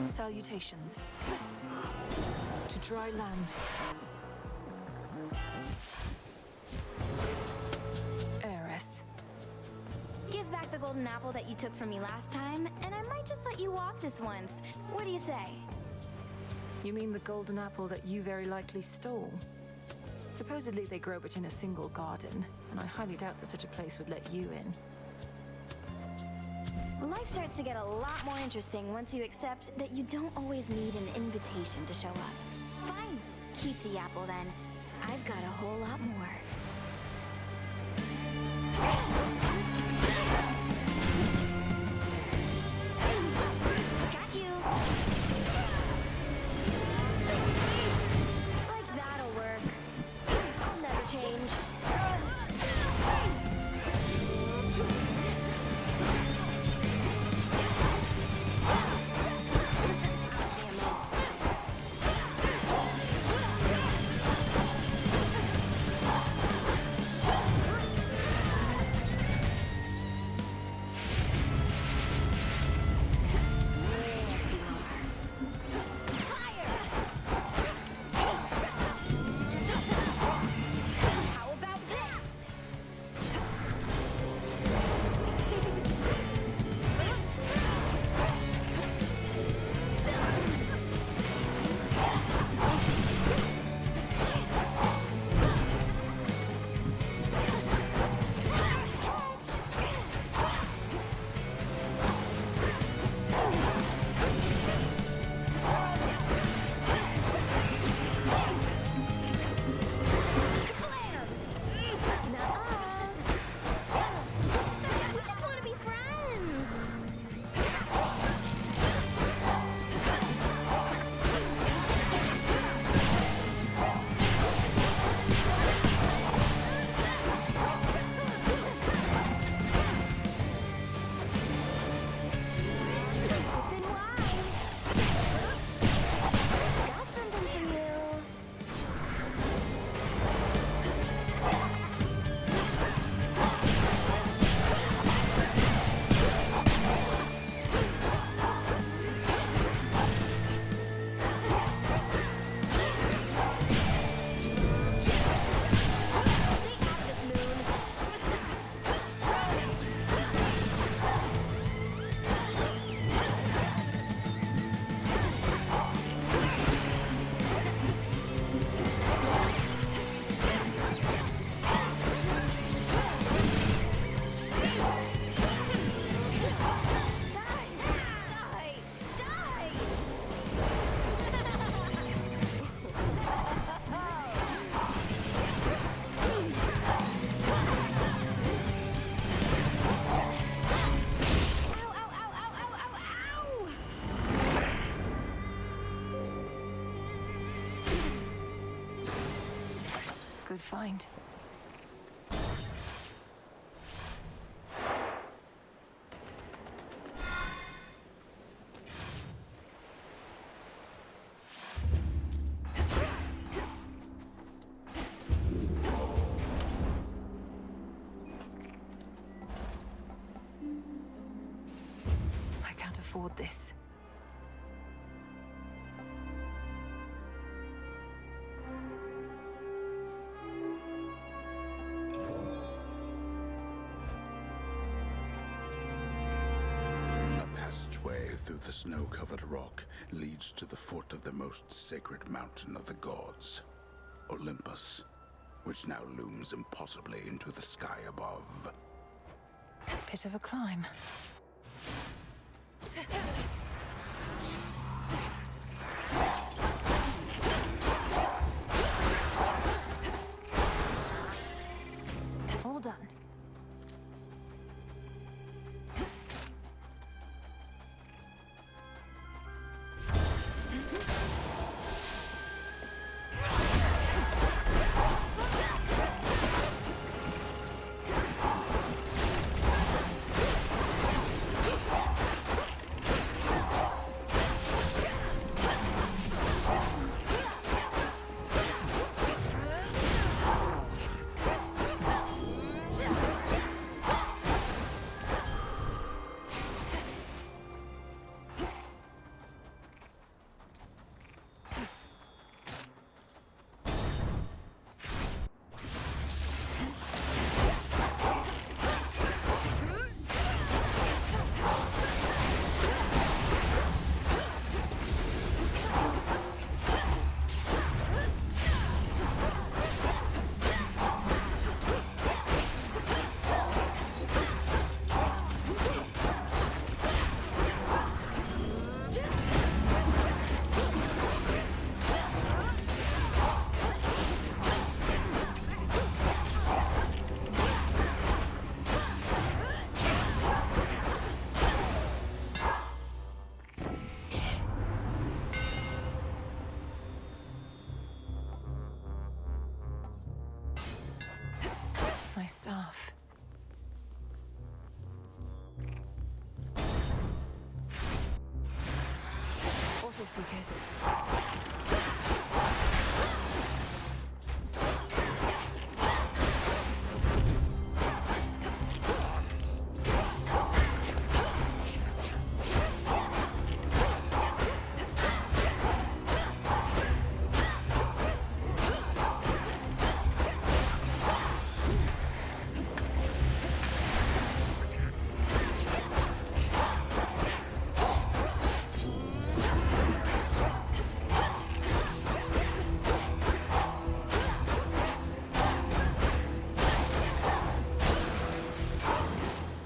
Salutations. To dry land. Give back the golden apple that you took from me last time, and I might just let you walk this once. What do you say? You mean the golden apple that you very likely stole? Supposedly they grow but in a single garden, and I highly doubt that such a place would let you in. Life starts to get a lot more interesting once you accept that you don't always need an invitation to show up. Fine, keep the apple then. I've got a whole lot more. Got you! Like that'll work. I'll never change. Good find. I can't afford this. Through the snow-covered rock leads to the foot of the most sacred mountain of the gods, Olympus, which now looms impossibly into the sky above. Bit of a climb. All done. My staff. Auto seekers.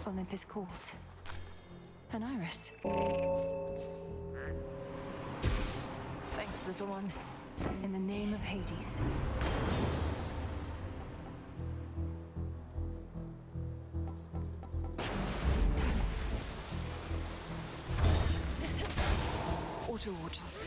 Olympus calls. An iris. Thanks, little one. In the name of Hades. Auto watchers.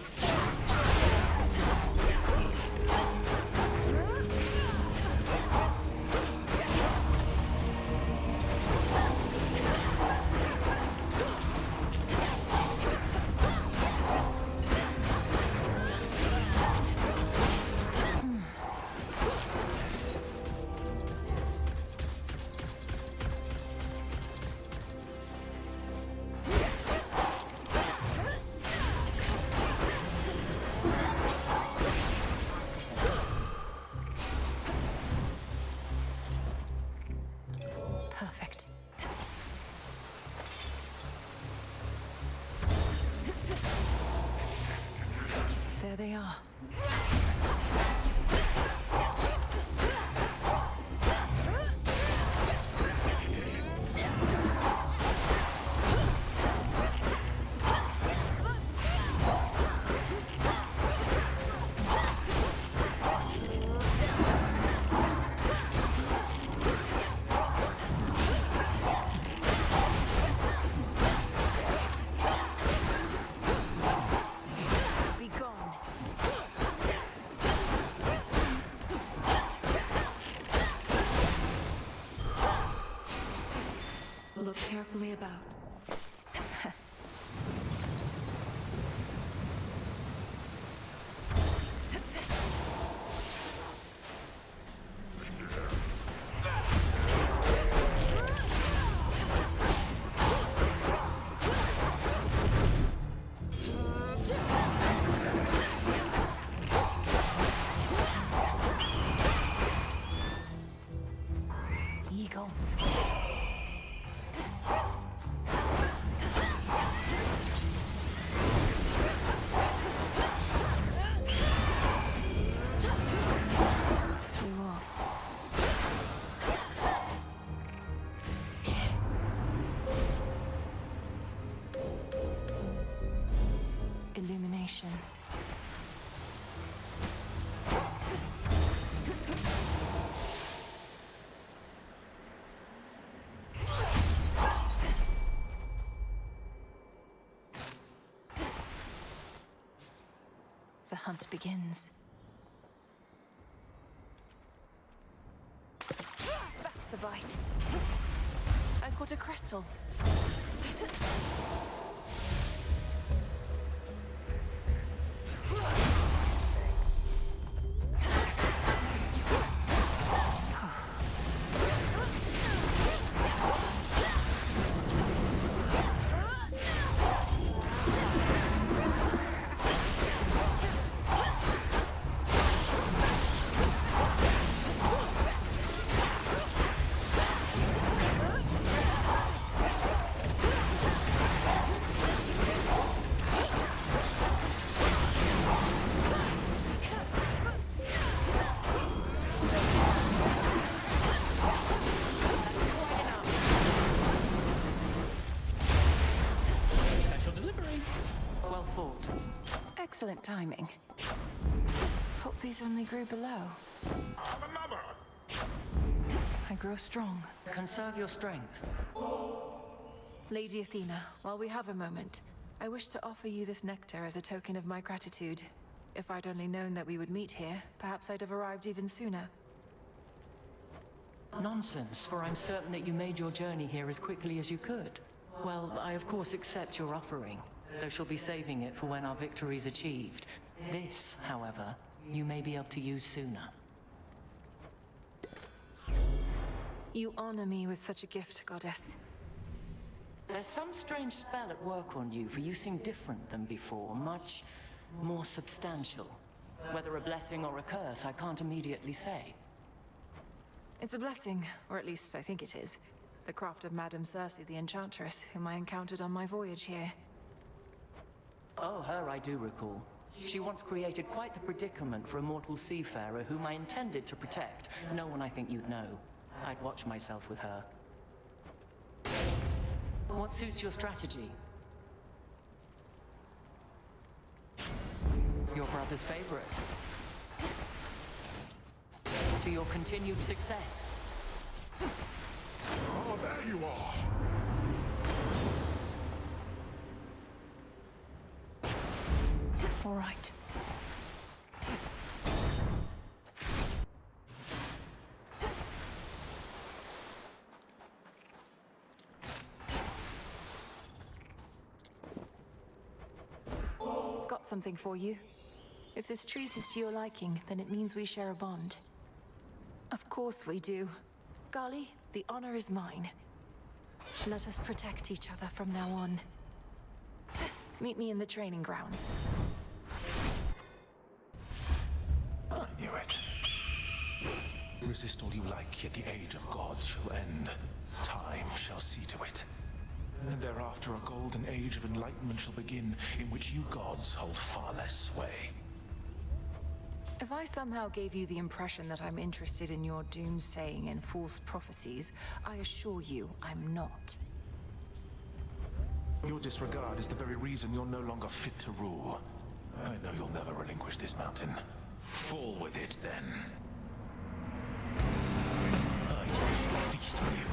carefully about. Eagle. Flew off. Illumination. The hunt begins. That's a bite. I caught a crystal. Excellent timing. Thought these only grew below. I grow strong. Conserve your strength. Lady Athena, while we have a moment, I wish to offer you this nectar as a token of my gratitude. If I'd only known that we would meet here, perhaps I'd have arrived even sooner. Nonsense, for I'm certain that you made your journey here as quickly as you could. Well, I of course accept your offering, though she'll be saving it for when our victory's achieved. This, however, you may be able to use sooner. You honor me with such a gift, goddess. There's some strange spell at work on you, for you seem different than before, much more substantial. Whether a blessing or a curse, I can't immediately say. It's a blessing, or at least I think it is. The craft of Madame Circe the Enchantress, whom I encountered on my voyage here. Oh, her I do recall. She once created quite the predicament for a mortal seafarer whom I intended to protect. No one I think you'd know. I'd watch myself with her. What suits your strategy? Your brother's favorite. To your continued success. Oh, there you are! All right. Got something for you. If this treat is to your liking, then it means we share a bond. Of course we do. Gali, the honor is mine. Let us protect each other from now on. Meet me in the training grounds. I knew it. Resist all you like, yet the age of gods shall end. Time shall see to it. And thereafter a golden age of enlightenment shall begin, in which you gods hold far less sway. If I somehow gave you the impression that I'm interested in your doomsaying and false prophecies, I assure you I'm not. Your disregard is the very reason you're no longer fit to rule. I know you'll never relinquish this mountain. Fall with it, then. I shall feast on you.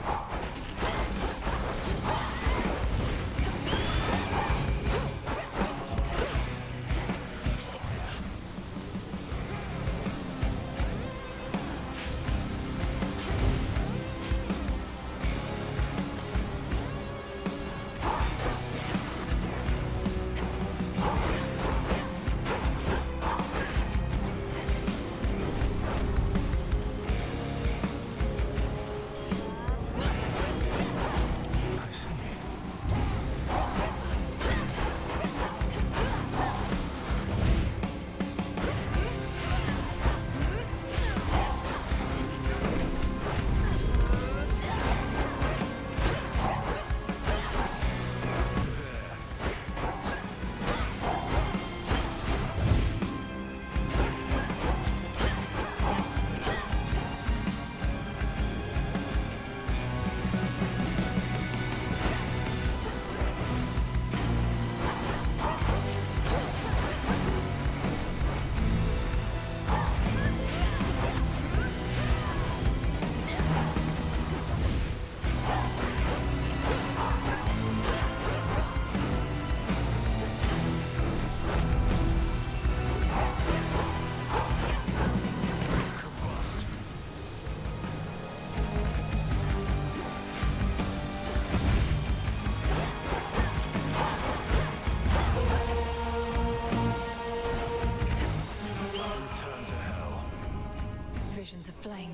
Visions of flame.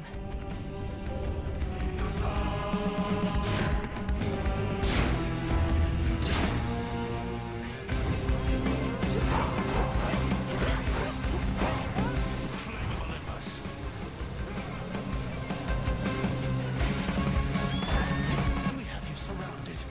We have you surrounded.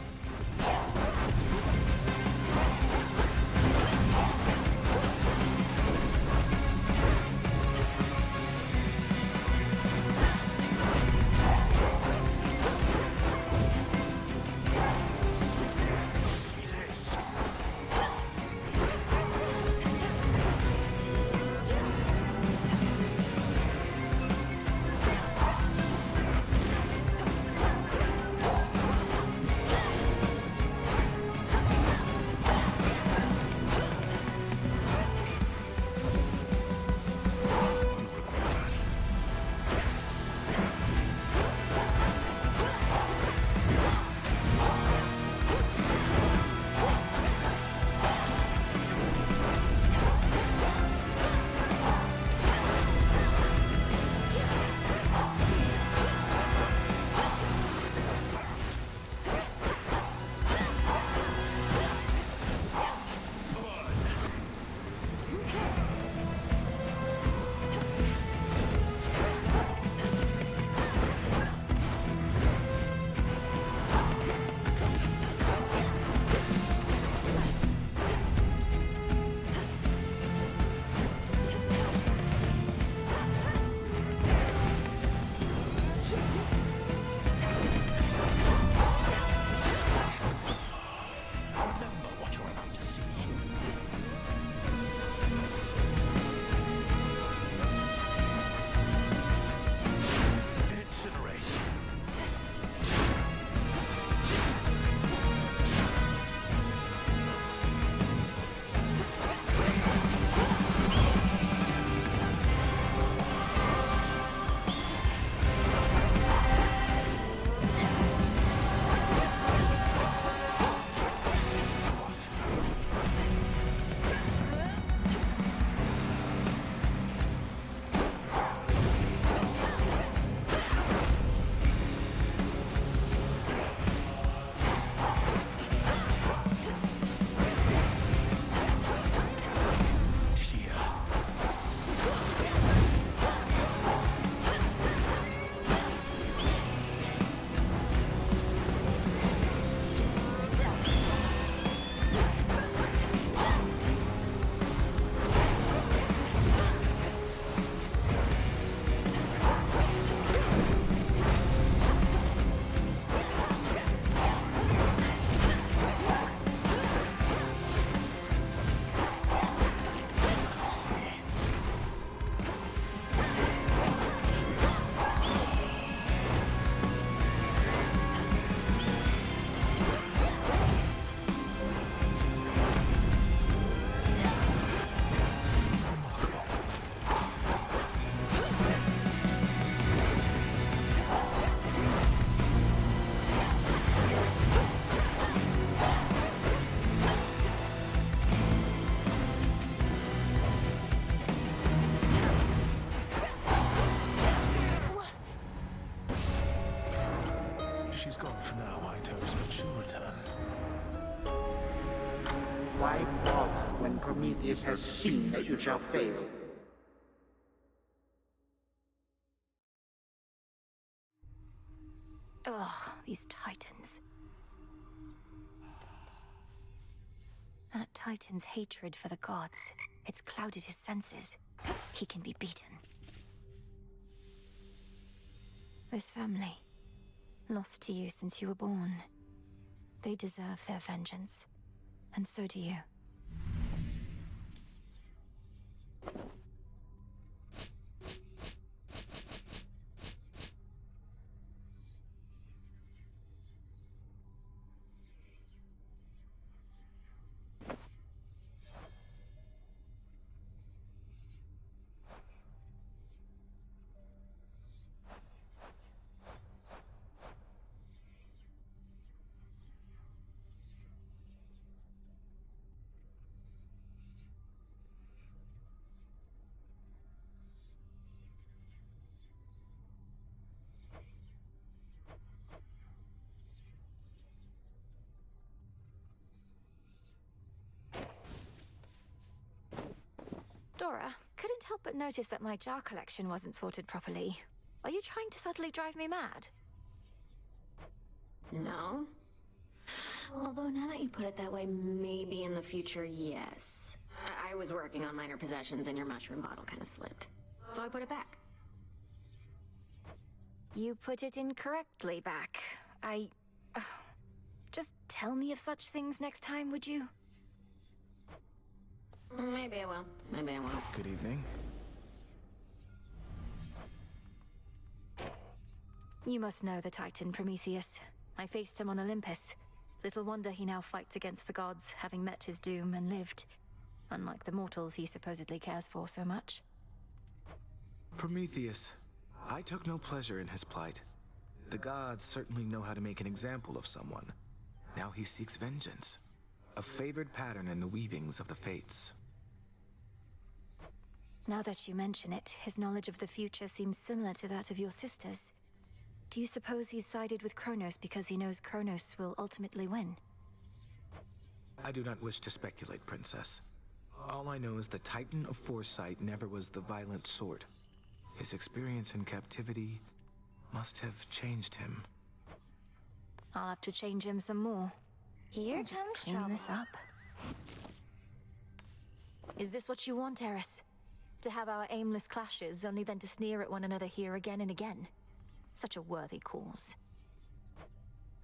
She's gone for now, White House, but she'll return. Why bother when Prometheus has seen that you shall fail? Ugh, these titans. That titan's hatred for the gods, it's clouded his senses. He can be beaten. This family, lost to you since you were born. They deserve their vengeance. And so do you. Dora, couldn't help but notice that my jar collection wasn't sorted properly. Are you trying to subtly drive me mad? No. Although now that you put it that way, maybe in the future, yes. I was working on minor possessions and your mushroom bottle kind of slipped. So I put it back. You put it incorrectly back. Just tell me of such things next time, would you? Maybe I will. Maybe I won't. Good evening. You must know the Titan, Prometheus. I faced him on Olympus. Little wonder he now fights against the gods, having met his doom and lived. Unlike the mortals he supposedly cares for so much. Prometheus. I took no pleasure in his plight. The gods certainly know how to make an example of someone. Now he seeks vengeance. A favored pattern in the weavings of the fates. Now that you mention it, his knowledge of the future seems similar to that of your sisters. Do you suppose he's sided with Kronos because he knows Kronos will ultimately win? I do not wish to speculate, Princess. All I know is the Titan of Foresight never was the violent sort. His experience in captivity must have changed him. I'll have to change him some more. Here I'll just comes clean trouble. this up. Is this what you want, Eris? To have our aimless clashes, only then to sneer at one another here again and again? Such a worthy cause.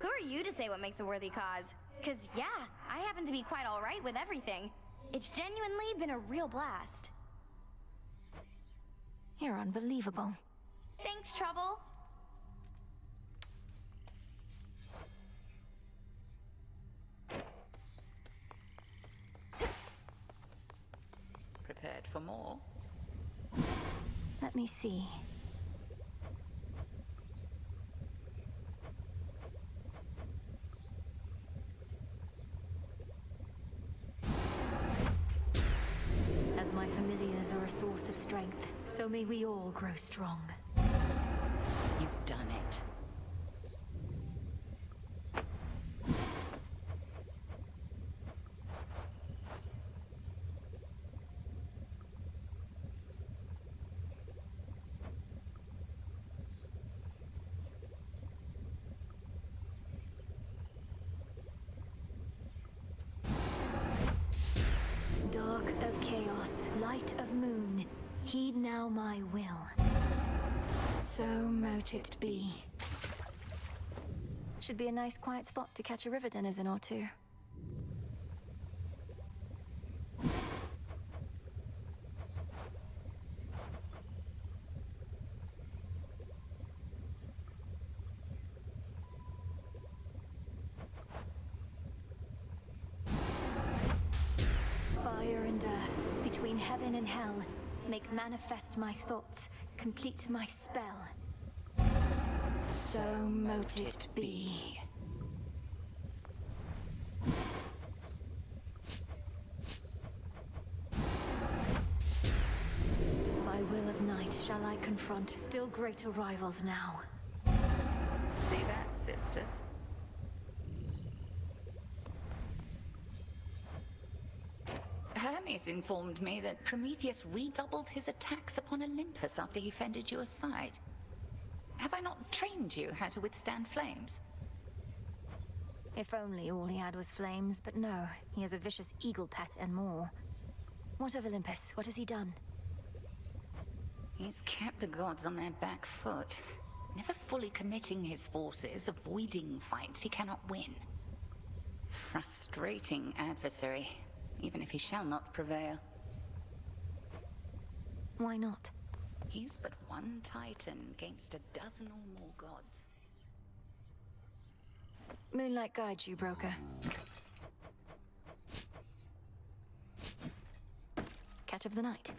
Who are you to say what makes a worthy cause? Cause yeah, I happen to be quite alright with everything. It's genuinely been a real blast. You're unbelievable. Thanks, Trouble. Prepared for more? Let me see. As my familiars are a source of strength, so may we all grow strong. You've done it. Dark of chaos, light of moon, heed now my will. So mote it be. Should be a nice quiet spot to catch a river denizen or two. Fire and earth, between heaven and hell, make manifest my thoughts, complete my spell. So mote it be. By will of night shall I confront still greater rivals now. See that, sisters? Hermes informed me that Prometheus redoubled his attacks upon Olympus after he fended you aside. Have I not trained you how to withstand flames? If only all he had was flames, but no, he has a vicious eagle pet and more. What of Olympus? What has he done? He's kept the gods on their back foot, never fully committing his forces, avoiding fights he cannot win. Frustrating adversary, even if he shall not prevail. Why not? He's but one titan against a dozen or more gods. Moonlight guides you, broker. Catch of the night.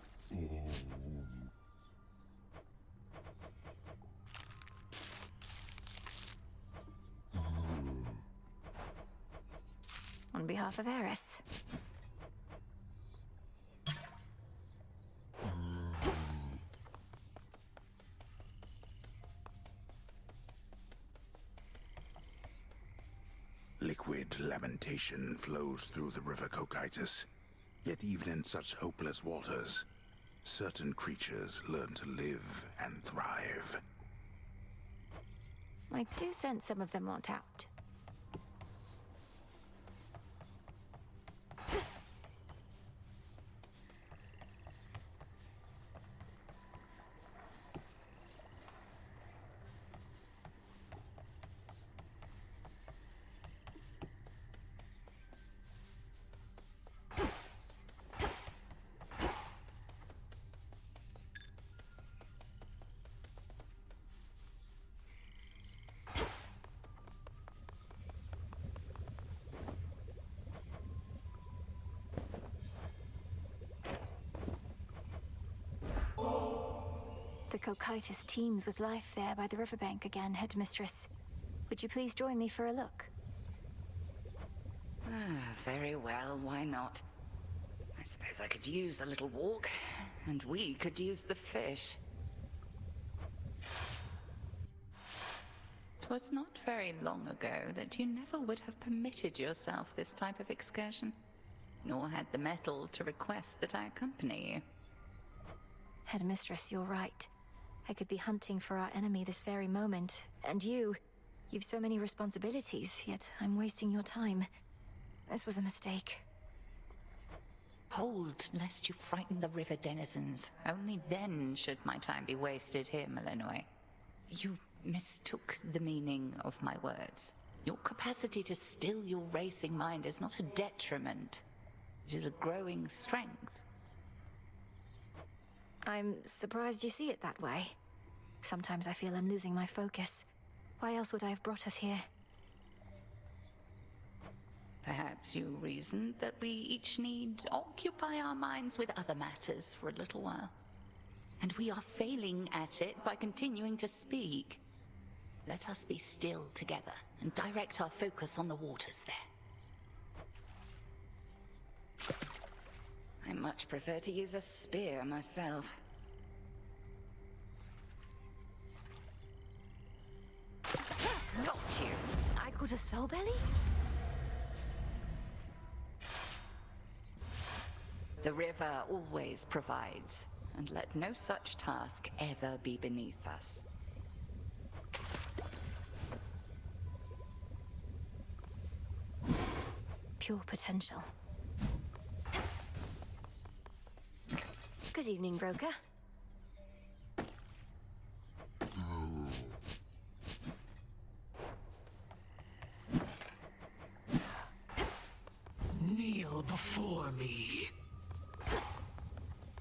On behalf of Eris. Liquid lamentation flows through the river Cocytus. Yet even in such hopeless waters, certain creatures learn to live and thrive. I do sense some of them want out. The Cocytus teems with life there by the riverbank again, Headmistress. Would you please join me for a look? Very well, why not? I suppose I could use a little walk, and we could use the fish. 'Twas not very long ago that you never would have permitted yourself this type of excursion, nor had the mettle to request that I accompany you. Headmistress, you're right. I could be hunting for our enemy this very moment, and you've so many responsibilities, yet I'm wasting your time. This was a mistake. Hold, lest you frighten the river denizens. Only then should my time be wasted here, Melínoe. You mistook the meaning of my words. Your capacity to still your racing mind is not a detriment. It is a growing strength. I'm surprised you see it that way. Sometimes I feel I'm losing my focus. Why else would I have brought us here? Perhaps you reasoned that we each need occupy our minds with other matters for a little while. And we are failing at it by continuing to speak. Let us be still together and direct our focus on the waters there. I much prefer to use a spear myself. Got you! I could a soul belly? The river always provides, and let no such task ever be beneath us. Pure potential. Good evening, broker. Kneel before me.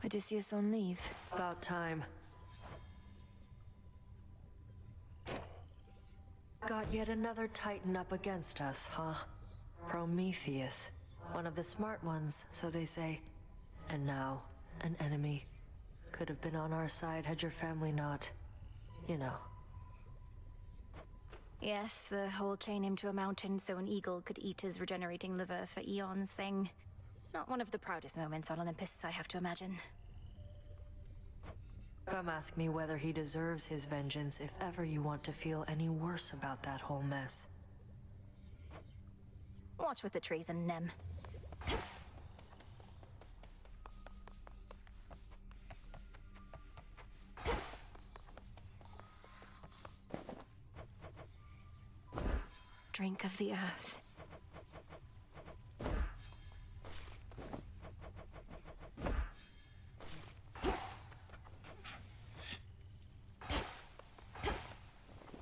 Odysseus on leave. About time. Got yet another Titan up against us, huh? Prometheus. One of the smart ones, so they say. And now, an enemy. Could have been on our side had your family not... you know. Yes, the whole chain him to a mountain so an eagle could eat his regenerating liver for eons thing. Not one of the proudest moments on Olympus, I have to imagine. Come ask me whether he deserves his vengeance if ever you want to feel any worse about that whole mess. Watch with the treason, Nem. Drink of the earth.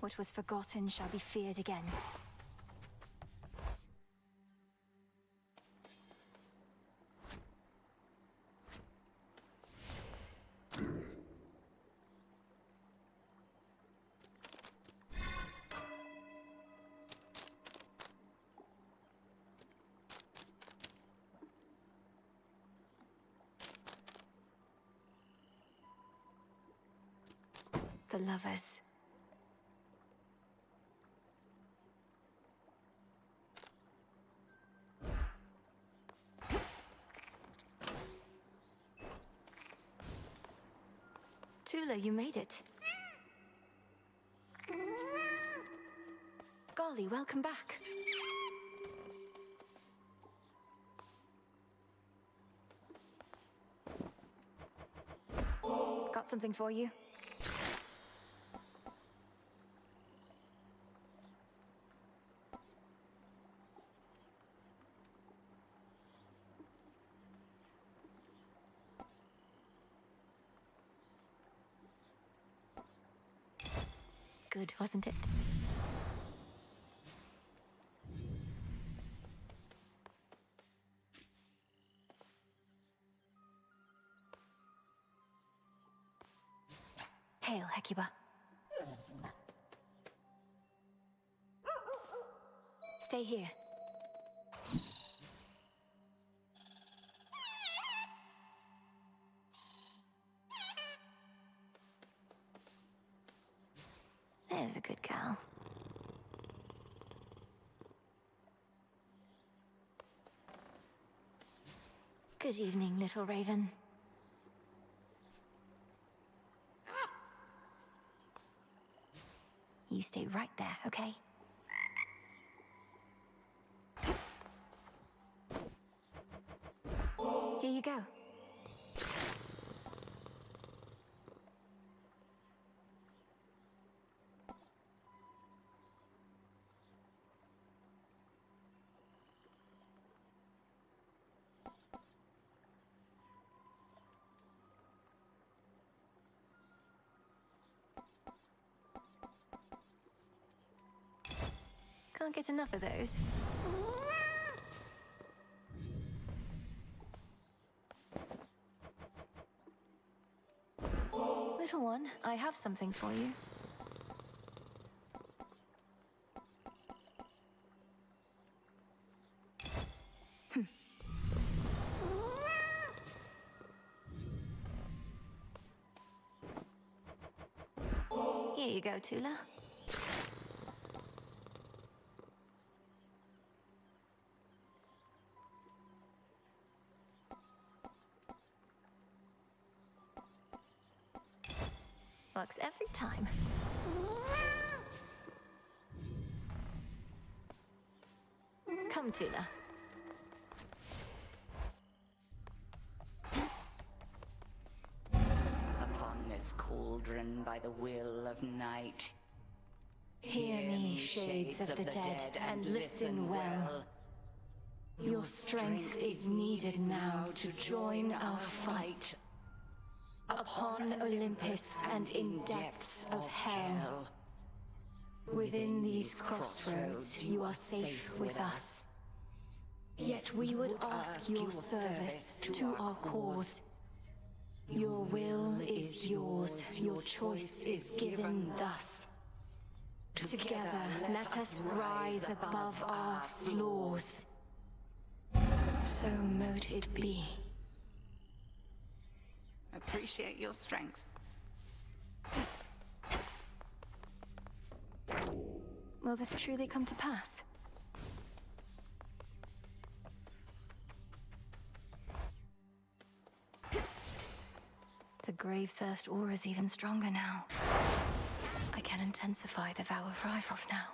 What was forgotten shall be feared again. The lovers. Tula, you made it. Golly, welcome back. something for you. Good, wasn't it? Hail, Hecuba. Stay here. There's a good girl. Good evening, little raven. You stay right there, okay? Here you go. Can't get enough of those. Little one, I have something for you. Here you go, Tula. Works every time. Come, Tula. Upon this cauldron by the will of night, Hear me, shades of the dead, and listen well. Your strength is needed now to join our fight. Upon Olympus and in depths of hell. Within these crossroads, you are safe with us. Yet we would ask your service to our cause. Your will is yours, your choice is given thus. Together, let us rise above our flaws. So mote it be. appreciate your strength. Will this truly come to pass? The grave thirst aura is even stronger now. I can intensify the vow of rivals now.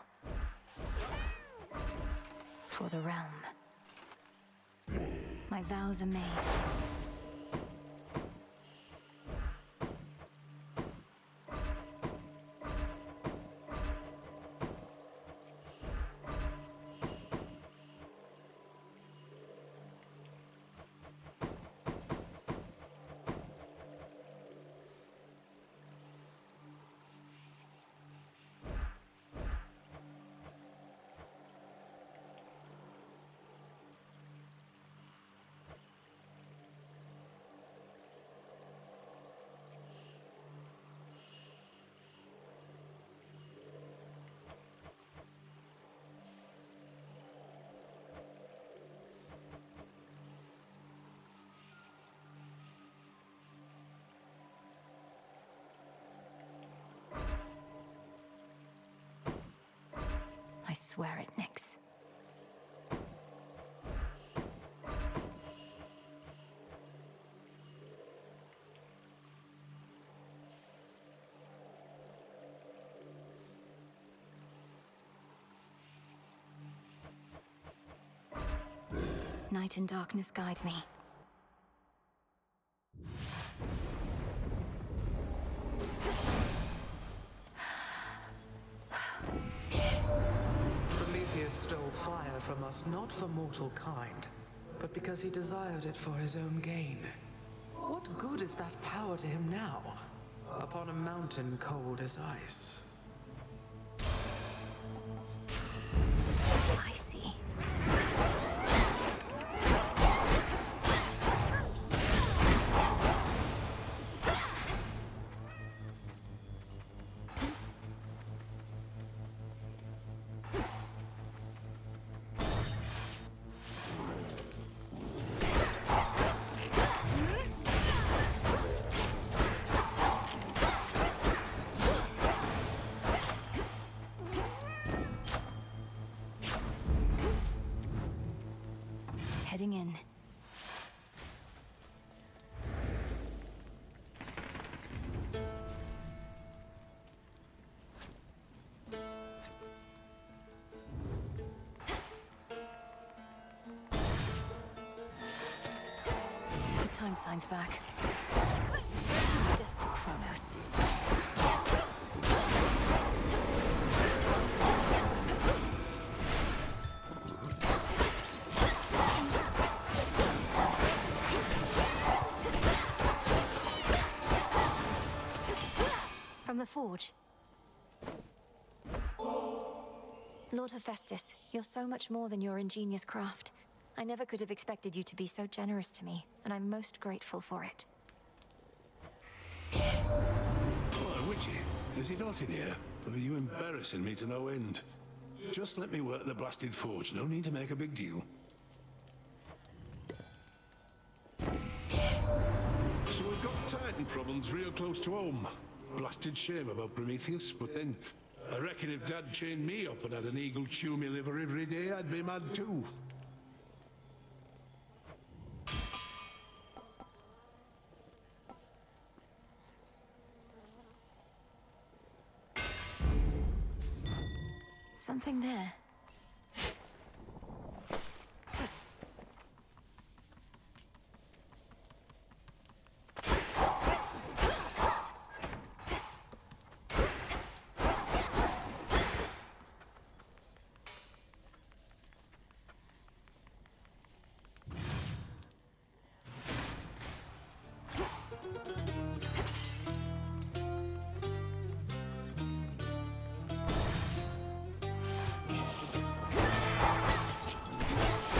For the realm. My vows are made. I swear it, Nyx. Night and darkness guide me. from us not for mortal kind, but because he desired it for his own gain. What good is that power to him now, upon a mountain cold as ice? I see. Heading in. The time sign's back. Death to Kronos. From the forge. Lord Hephaestus, you're so much more than your ingenious craft. I never could have expected you to be so generous to me, and I'm most grateful for it. Why, Witchy, is he not in here? Or are you embarrassing me to no end? Just let me work the blasted forge, no need to make a big deal. So we've got Titan problems real close to home. Blasted shame about Prometheus, but then I reckon if Dad chained me up and had an eagle chew me liver every day, I'd be mad too. Something there.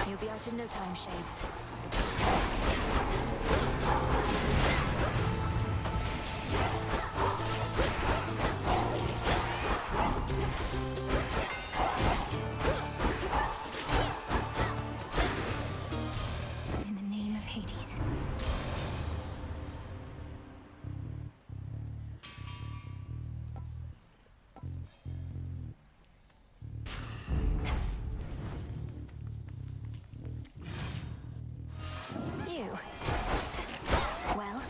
You'll be out in no time, Shades. In the name of Hades. You. Well?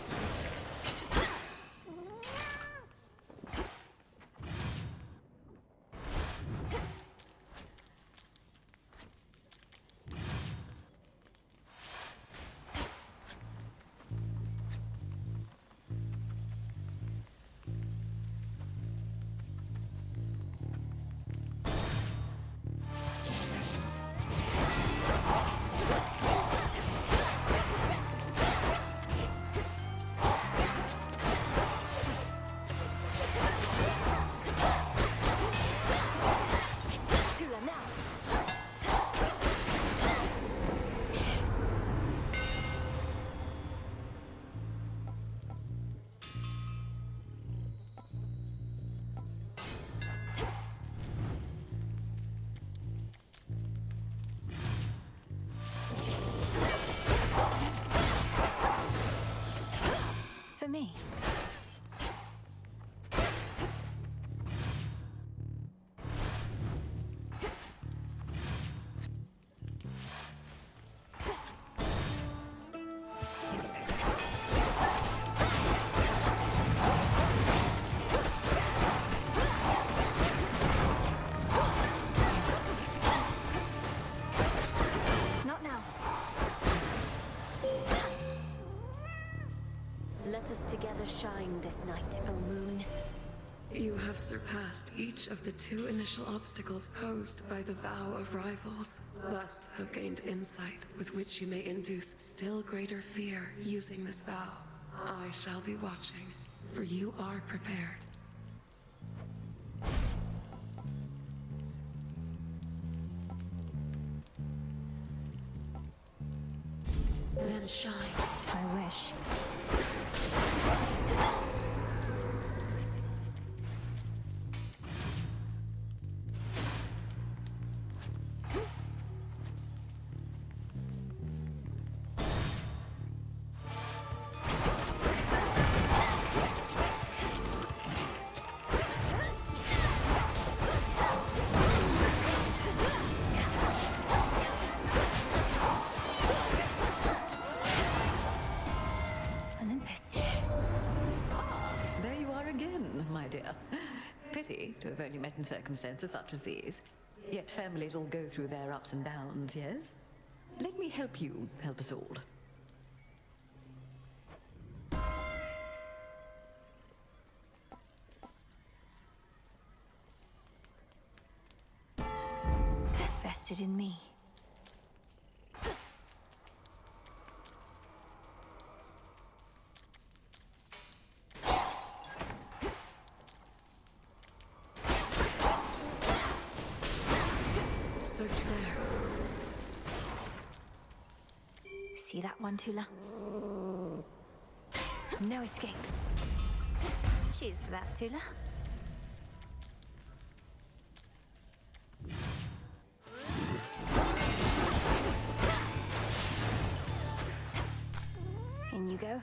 For me. Not now. Let us together shine this night, O moon. You have surpassed each of the 2 initial obstacles posed by the vow of rivals. Thus have gained insight with which you may induce still greater fear using this vow. I shall be watching, for you are prepared. Then shine. I wish. Pity to have only met in circumstances such as these. Yet families all go through their ups and downs, yes? Let me help you help us all. Vested in me. Search there. See that one, Tula? No escape. Cheers for that, Tula. In you go.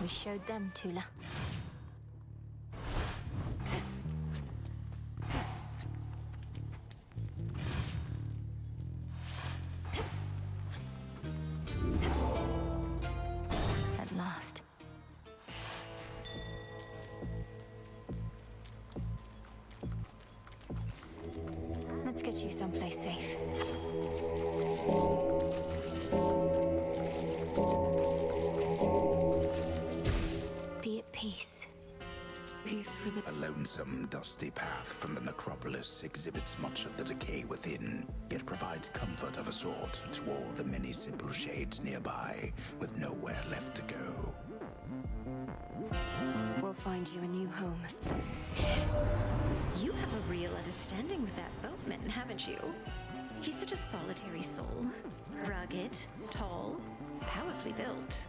Showed them, Tula. At last. Let's get you someplace safe. A lonesome, dusty path from the necropolis exhibits much of the decay within, yet provides comfort of a sort to all the many simple shades nearby, with nowhere left to go. We'll find you a new home. You have a real understanding with that boatman, haven't you? He's such a solitary soul. Rugged, tall, powerfully built.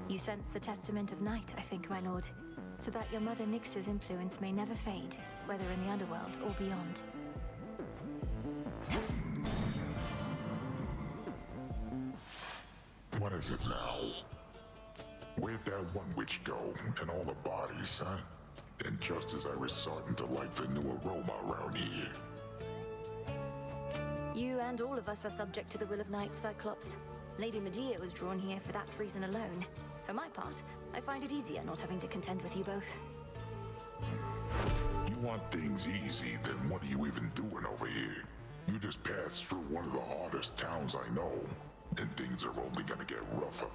You sense the testament of night, I think, my lord, so that your mother Nyx's influence may never fade, whether in the underworld or beyond. What is it now? Where'd that one witch go, and all the bodies, huh? And just as I was starting to like the new aroma around here. You and all of us are subject to the will of night, Cyclops. Lady Medea was drawn here for that reason alone. For my part, I find it easier not having to contend with you both. You want things easy, then what are you even doing over here? You just passed through one of the hardest towns I know, and things are only gonna get rougher.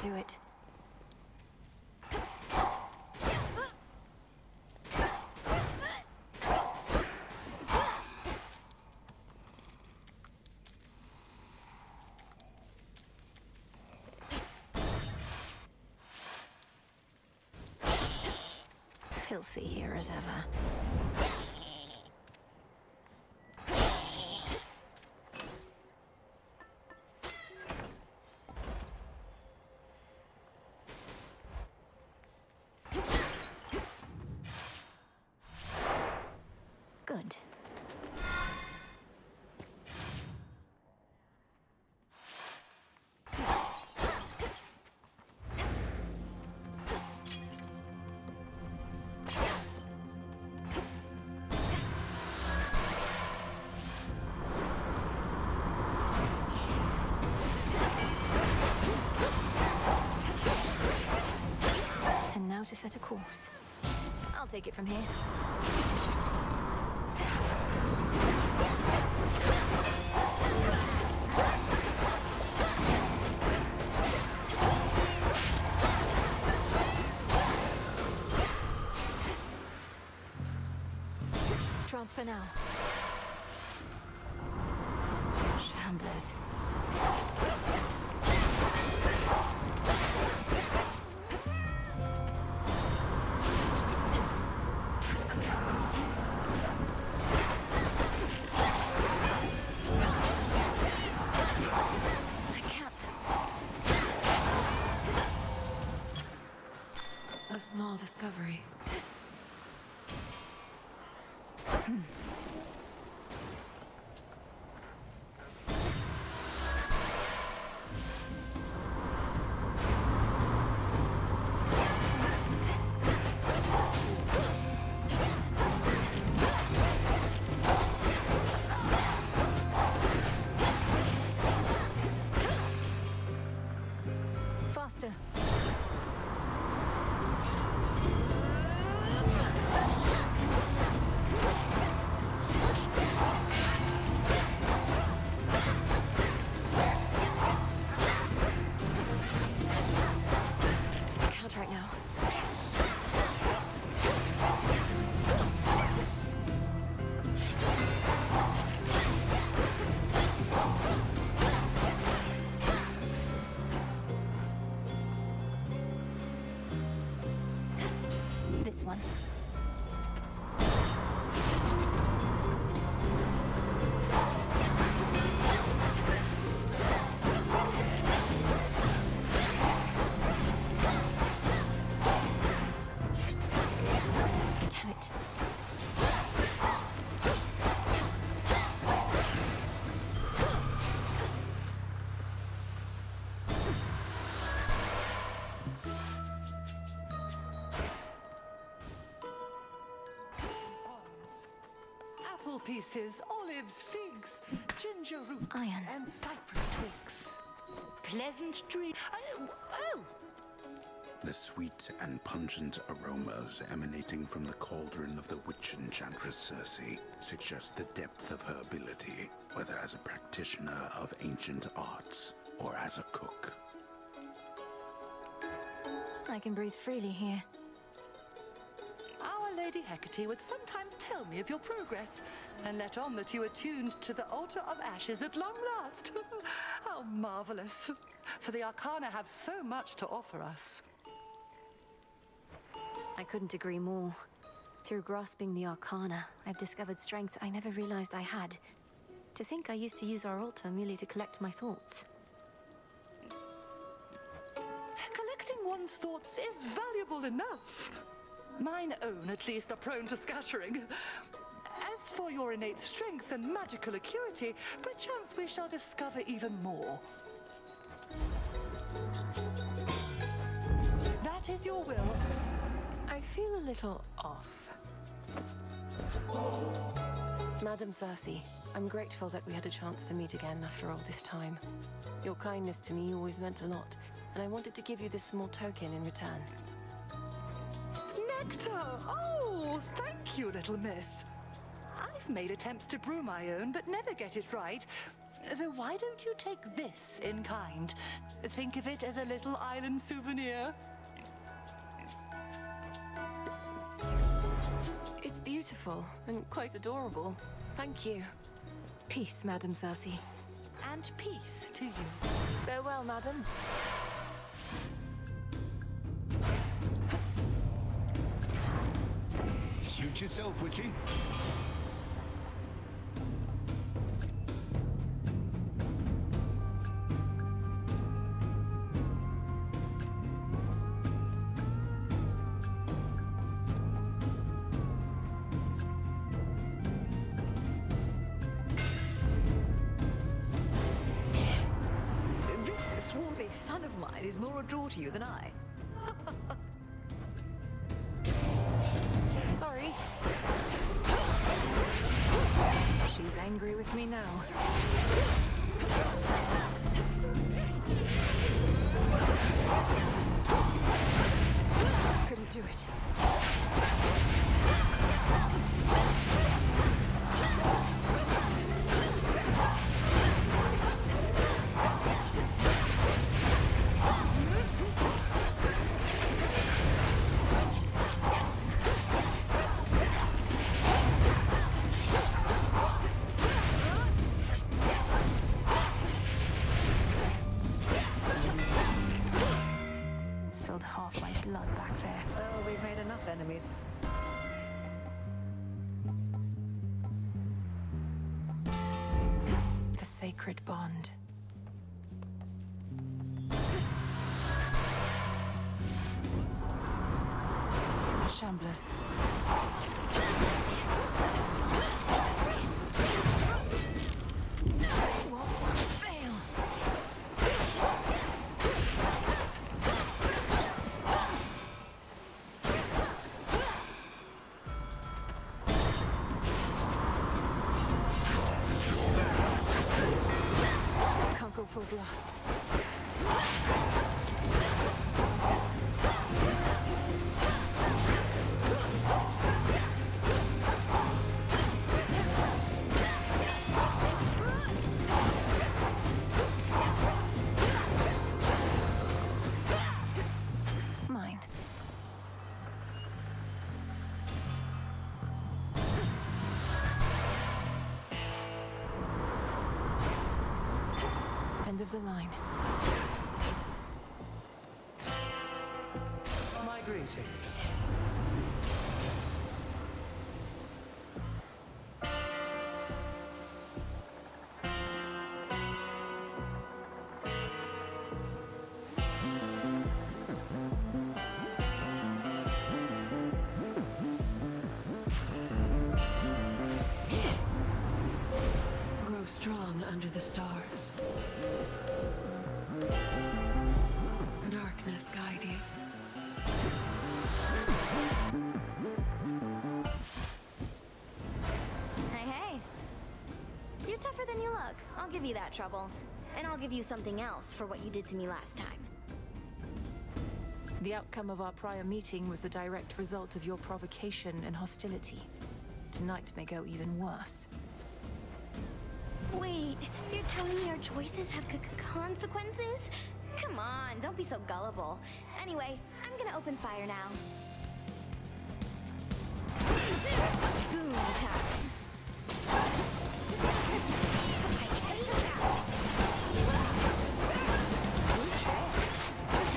do it. Filthy here as ever. Good. And now to set a course. I'll take it from here. Transfer now. Shamblers. A small discovery. Faster. Count right now. This one. Damn it. Apple pieces, olives, figs, ginger root, Iron. and cypress twigs. Pleasant dream. Oh! The sweet and pungent aromas emanating from the cauldron of the witch enchantress Circe suggest the depth of her ability, whether as a practitioner of ancient arts or as a cook. I can breathe freely here. Our Lady Hecate would sometimes tell me of your progress, and let on that you are tuned to the altar of ashes at long last. How marvelous! For the Arcana have so much to offer us. I couldn't agree more. Through grasping the Arcana, I've discovered strength I never realized I had. To think I used to use our altar merely to collect my thoughts. Collecting one's thoughts is valuable enough. Mine own, at least, are prone to scattering. As for your innate strength and magical acuity, perchance we shall discover even more. That is your will. I feel a little off. Madam Circe, I'm grateful that we had a chance to meet again after all this time. Your kindness to me always meant a lot, and I wanted to give you this small token in return. Nectar! Oh, thank you, little miss. I've made attempts to brew my own, but never get it right. Though why don't you take this in kind? Think of it as a little island souvenir. It's beautiful and quite adorable. Thank you. Peace, Madam Cersei. And peace to you. Farewell, madam. Suit yourself, Witchy. This swarthy son of mine is more a draw to you than I. Sorry. She's angry with me now. Couldn't do it. Spilled half my blood back there. Well, we've made enough enemies. The sacred bond. Shamblers. Won't fail. Can't go full blast. Mine. End of the line. My greetings. Grow strong under the stars. Darkness guide you. Hey, hey. You're tougher than you look. I'll give you that trouble. And I'll give you something else for what you did to me last time. The outcome of our prior meeting was the direct result of your provocation and hostility. Tonight may go even worse. Wait, you're telling me our choices have consequences? Come on, don't be so gullible. Anyway, I'm gonna open fire now. Boom time.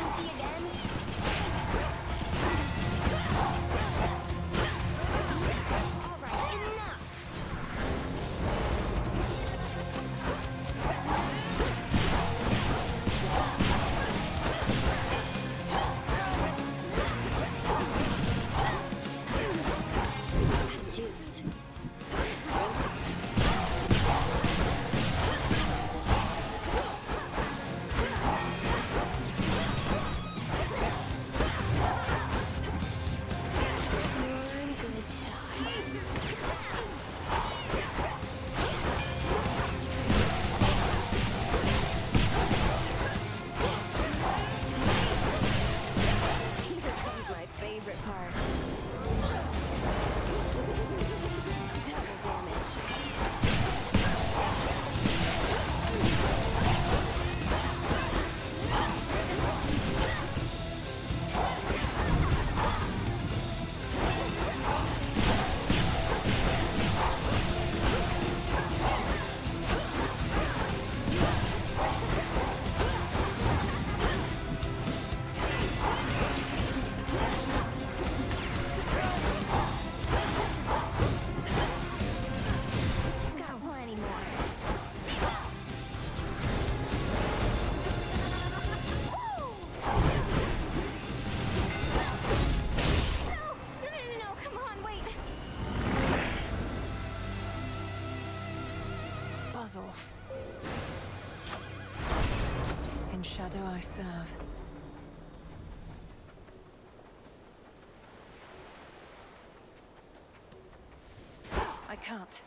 Empty again. All right, enough. Juice. buzz off. In shadow I serve. I can't.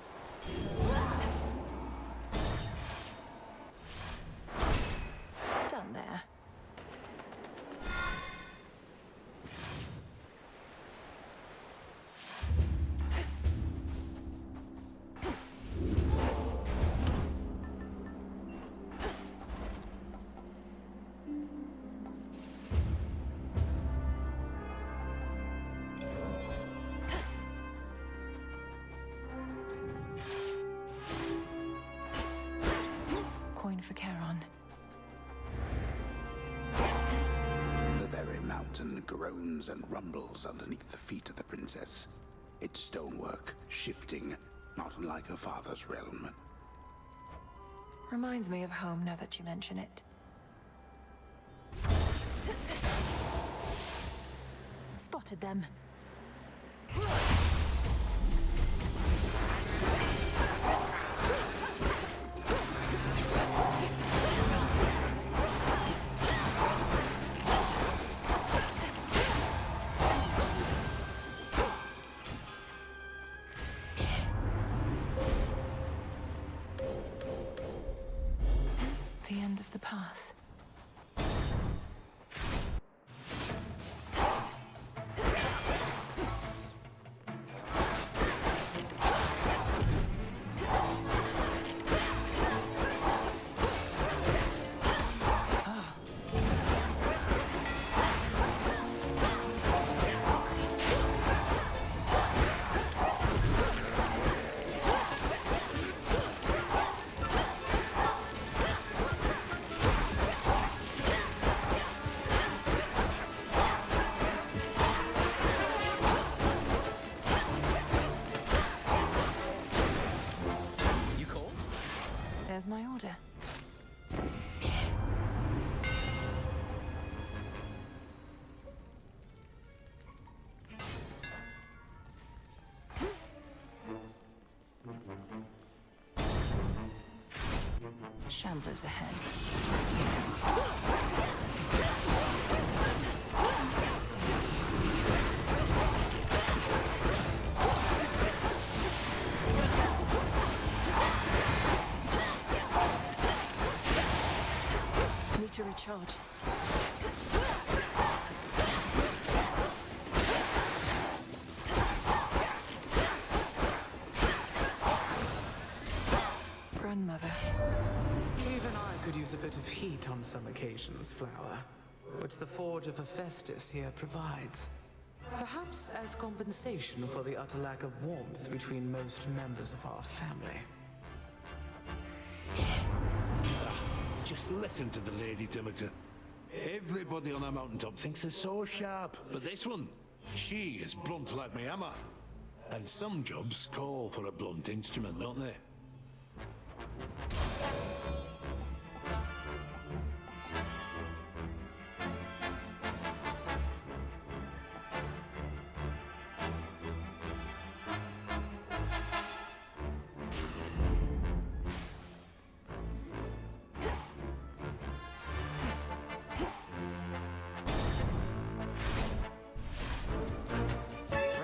Done there. For Charon. The very mountain groans and rumbles underneath the feet of the princess. Its stonework shifting, not unlike her father's realm. Reminds me of home now that you mention it. Spotted them. The end of the path. There's my order. Shamblers ahead. To recharge. Grandmother. Even I could use a bit of heat on some occasions, Flower, which the forge of Hephaestus here provides. Perhaps as compensation for the utter lack of warmth between most members of our family. Just listen to the Lady Demeter. Everybody on our mountaintop thinks they're so sharp, but this one, she is blunt like my hammer. And some jobs call for a blunt instrument, don't they?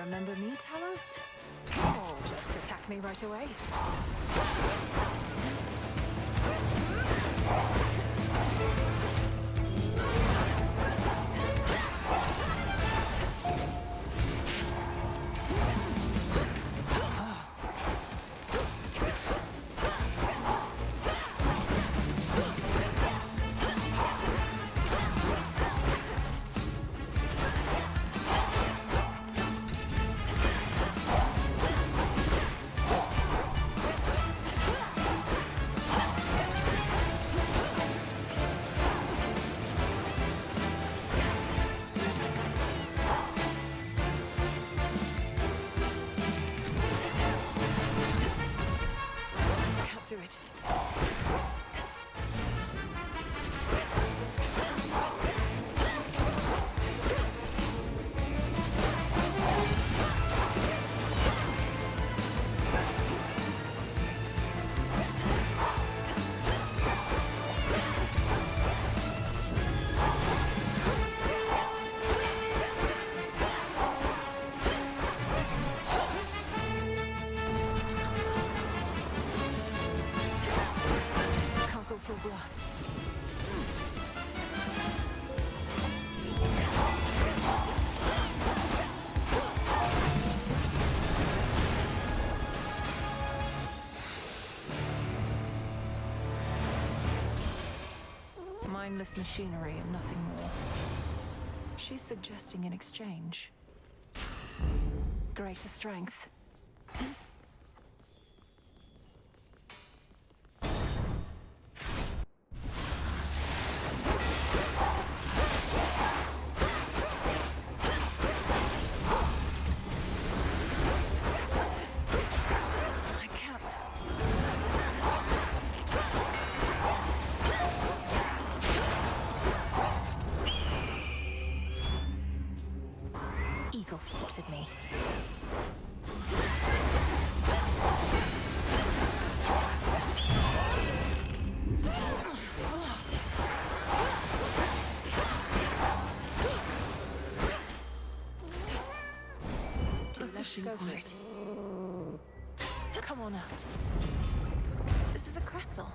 Remember me, Talos? Or just attack me right away? Do it. Mindless machinery and nothing more. She's suggesting an exchange. Greater strength. Spotted me. Go for it. Come on out. This is a crystal.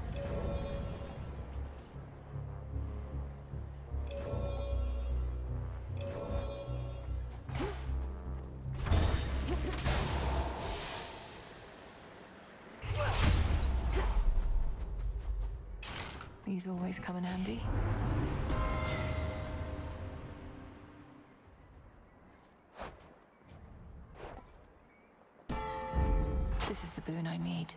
These always come in handy. This is the boon I need.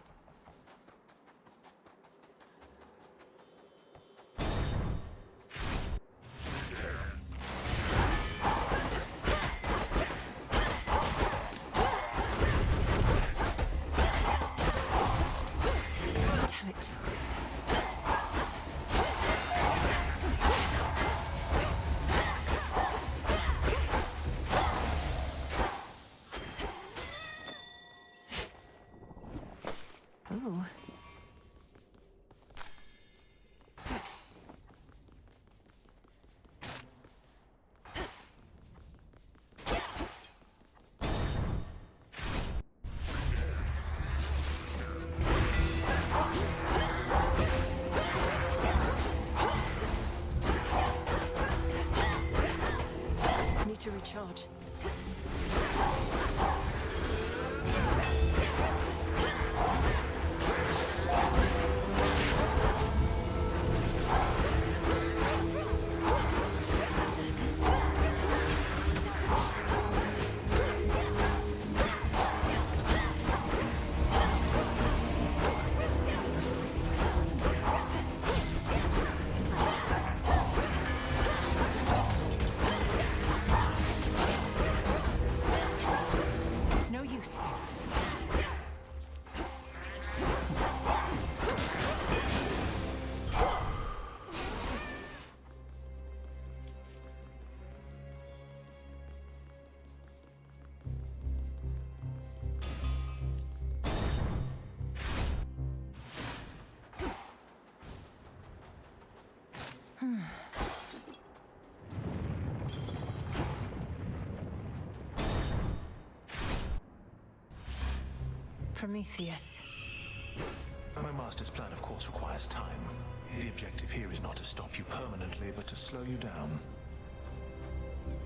Ooh. Need to recharge. Prometheus. My master's plan, of course, requires time. The objective here is not to stop you permanently, but to slow you down.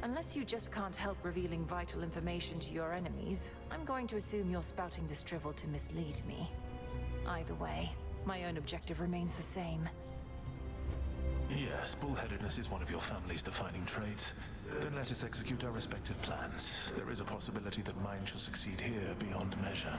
Unless you just can't help revealing vital information to your enemies, I'm going to assume you're spouting this drivel to mislead me. Either way, my own objective remains the same. Yes, bullheadedness is one of your family's defining traits. Then let us execute our respective plans. There is a possibility that mine shall succeed here beyond measure.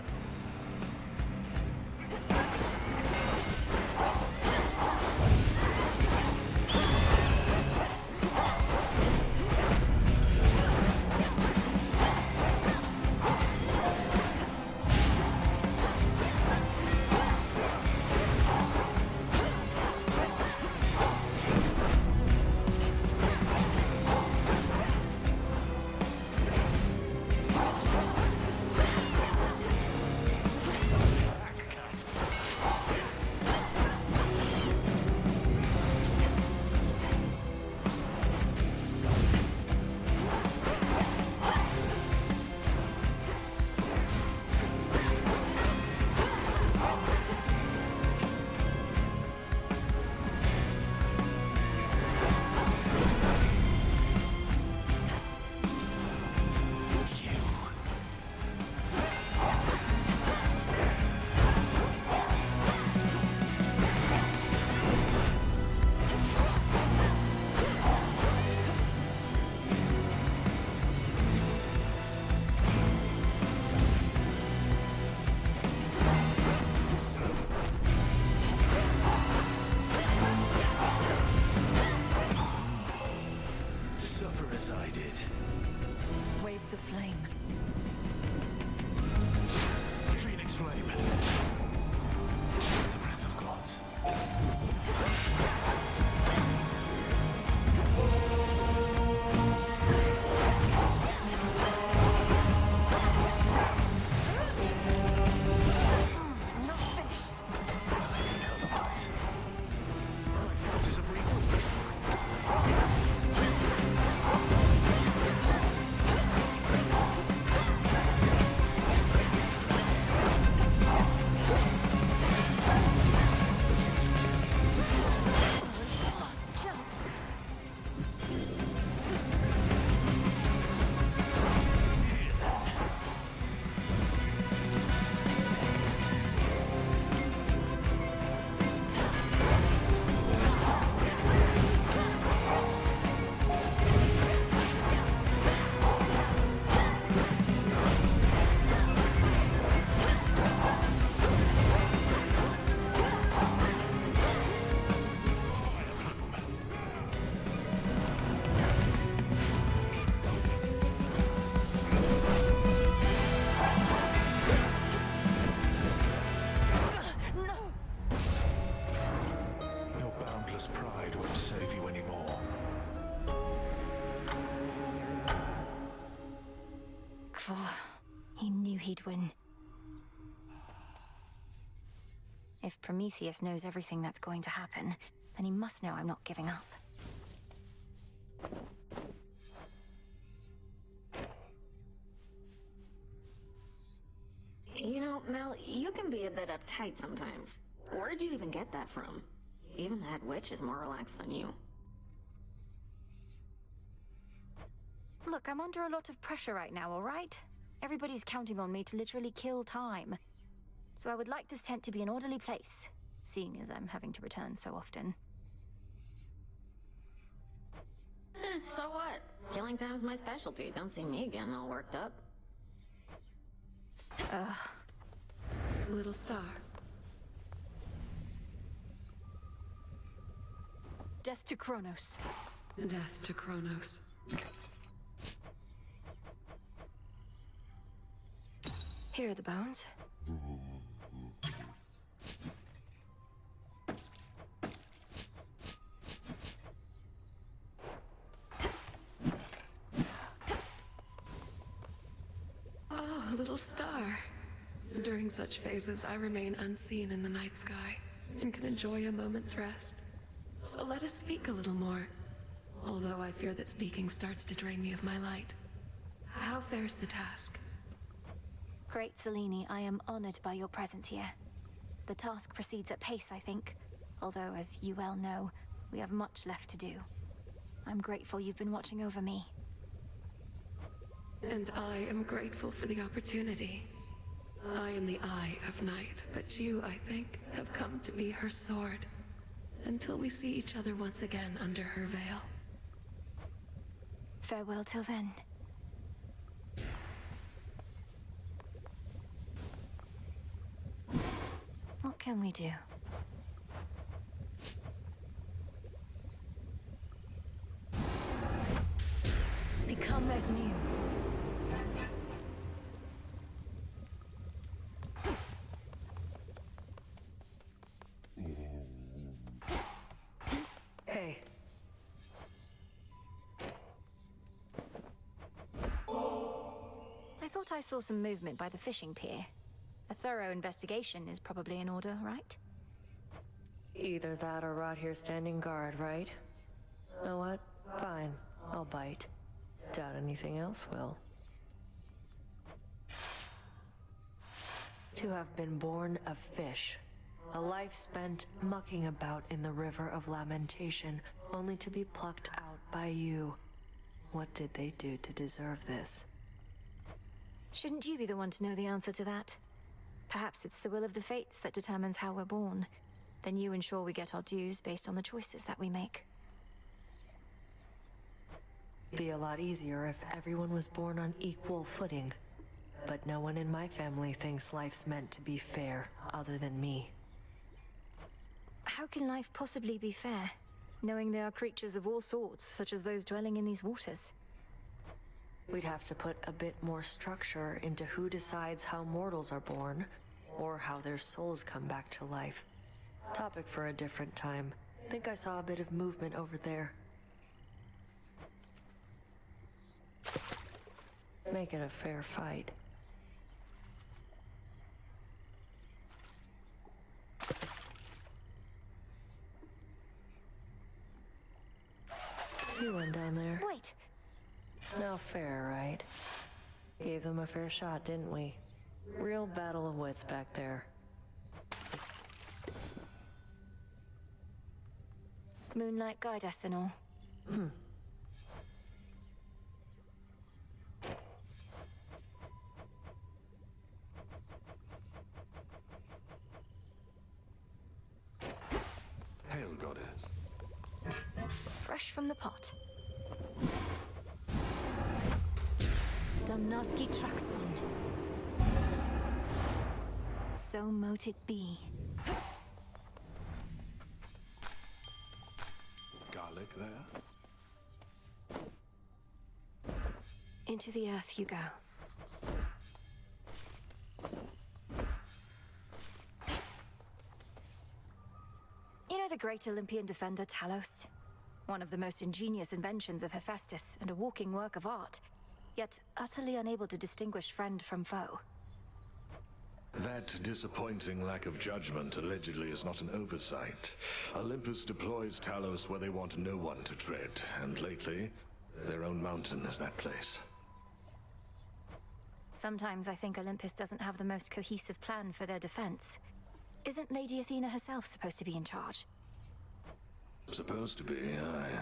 he'd win. If Prometheus knows everything that's going to happen, then he must know I'm not giving up. You know, Mel, you can be a bit uptight sometimes. Where'd you even get that from? Even that witch is more relaxed than you. Look, I'm under a lot of pressure right now, all right? Everybody's counting on me to literally kill time. So I would like this tent to be an orderly place, seeing as I'm having to return so often. So what? Killing time's my specialty. Don't see me getting all worked up. Ugh. Little star. Death to Kronos. Death to Kronos. Here are the bones. Oh, little star. During such phases, I remain unseen in the night sky and can enjoy a moment's rest. So let us speak a little more. Although I fear that speaking starts to drain me of my light. How fares the task? Great Selene, I am honored by your presence here. The task proceeds at pace, I think. Although, as you well know, we have much left to do. I'm grateful you've been watching over me. And I am grateful for the opportunity. I am the Eye of Night, but you, I think, have come to be her sword. Until we see each other once again under her veil. Farewell till then. What can we do? Become as new. Hey. I thought I saw some movement by the fishing pier. A thorough investigation is probably in order, right? Either that or rot here standing guard, right? Know what? Fine. I'll bite. Doubt anything else will. To have been born of fish. A life spent mucking about in the river of lamentation, only to be plucked out by you. What did they do to deserve this? Shouldn't you be the one to know the answer to that? Perhaps it's the will of the fates that determines how we're born. Then you ensure we get our dues based on the choices that we make. Be a lot easier if everyone was born on equal footing. But no one in my family thinks life's meant to be fair, other than me. How can life possibly be fair, knowing there are creatures of all sorts, such as those dwelling in these waters? We'd have to put a bit more structure into who decides how mortals are born, or how their souls come back to life. Topic for a different time. Think I saw a bit of movement over there. Make it a fair fight. See one down there. Wait! Now fair, right? Gave them a fair shot, didn't we? Real battle of wits back there. Moonlight guide us and all. Hail, goddess. Fresh from the pot. Domnoski Traxon. So mote it be. Garlic there? Into the earth you go. You know the great Olympian defender Talos? One of the most ingenious inventions of Hephaestus and a walking work of art, yet utterly unable to distinguish friend from foe. That disappointing lack of judgment allegedly is not an oversight. Olympus deploys Talos where they want no one to tread, and lately, their own mountain is that place. Sometimes I think Olympus doesn't have the most cohesive plan for their defense. Isn't Lady Athena herself supposed to be in charge? Supposed to be, aye.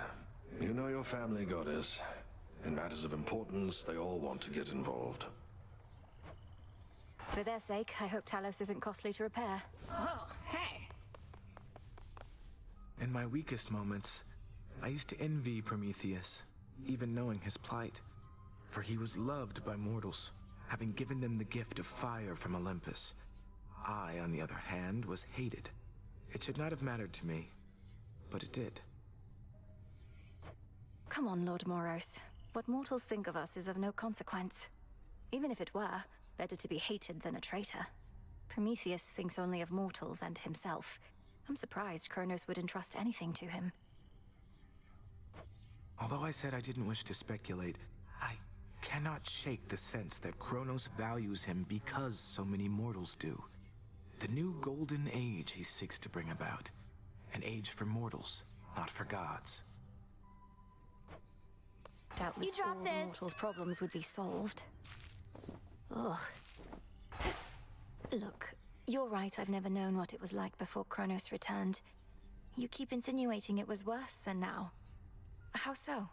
You know your family, goddess. In matters of importance, they all want to get involved. For their sake, I hope Talos isn't costly to repair. Oh, hey! In my weakest moments, I used to envy Prometheus, even knowing his plight. For he was loved by mortals, having given them the gift of fire from Olympus. I, on the other hand, was hated. It should not have mattered to me, but it did. Come on, Lord Moros. What mortals think of us is of no consequence. Even if it were, better to be hated than a traitor. Prometheus thinks only of mortals and himself. I'm surprised Kronos would entrust anything to him. Although I said I didn't wish to speculate, I cannot shake the sense that Kronos values him because so many mortals do. The new golden age he seeks to bring about. An age for mortals, not for gods. Doubtless all mortals' problems would be solved. Ugh. Look, you're right, I've never known what it was like before Kronos returned. You keep insinuating it was worse than now. How so?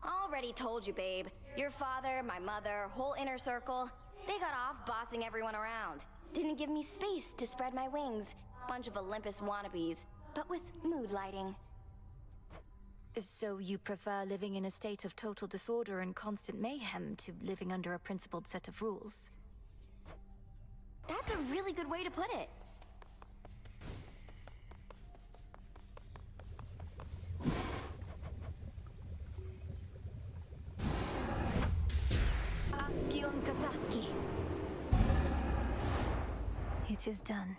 Already told you, babe. Your father, my mother, whole inner circle, they got off bossing everyone around. Didn't give me space to spread my wings. Bunch of Olympus wannabes, but with mood lighting. So you prefer living in a state of total disorder and constant mayhem to living under a principled set of rules? That's a really good way to put it. Askion Kataski. It is done.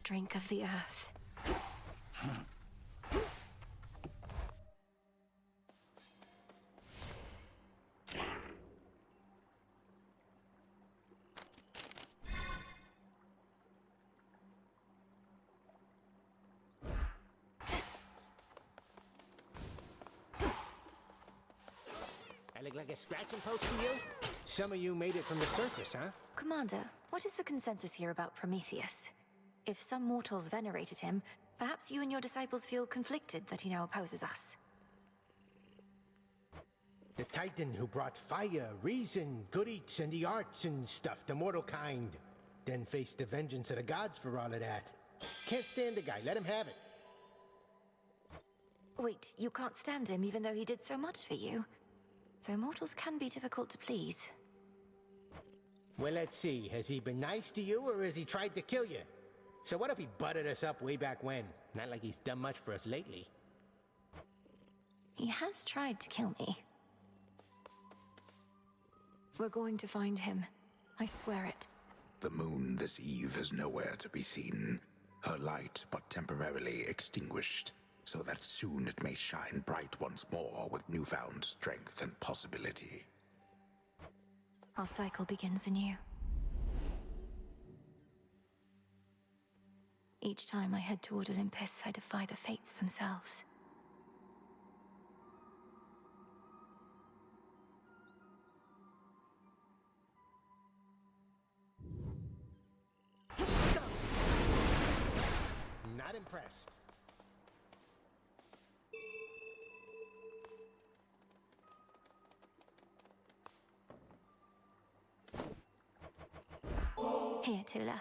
Drink of the earth. I look like a scratching post to you? Some of you made it from the surface, huh? Commander, what is the consensus here about Prometheus? If some mortals venerated him, perhaps you and your disciples feel conflicted that he now opposes us. The Titan who brought fire, reason, good eats, and the arts and stuff to mortal kind. Then faced the vengeance of the gods for all of that. Can't stand the guy, let him have it. Wait, you can't stand him even though he did so much for you? Though mortals can be difficult to please. Well, let's see. Has he been nice to you, or has he tried to kill you? So what if he butted us up way back when? Not like he's done much for us lately. He has tried to kill me. We're going to find him. I swear it. The moon this eve is nowhere to be seen. Her light but temporarily extinguished, so that soon it may shine bright once more with newfound strength and possibility. Our cycle begins anew. Each time I head toward Olympus, I defy the fates themselves. Go! Not impressed. Here, Tula.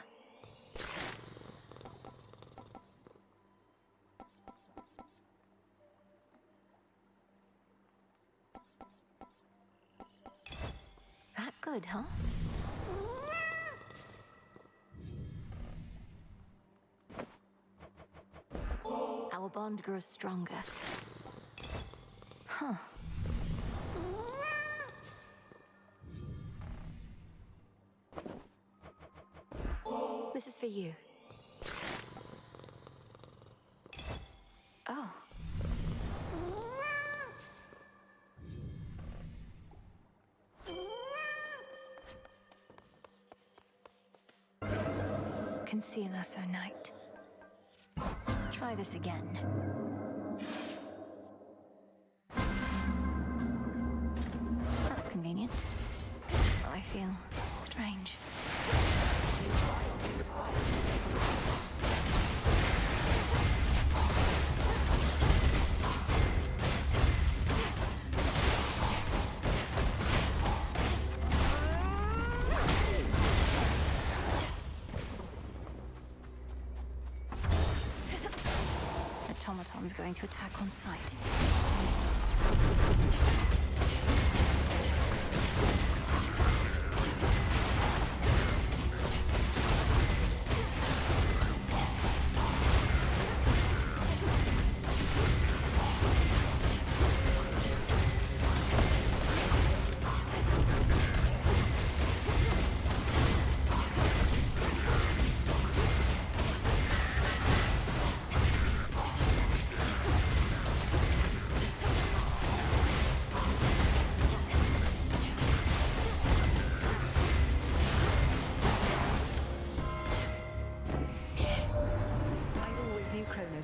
That good, huh? Our bond grows stronger. Huh. This is for you. conceal us, O knight. Try this again. That's convenient. I feel strange. Automaton's going to attack on sight.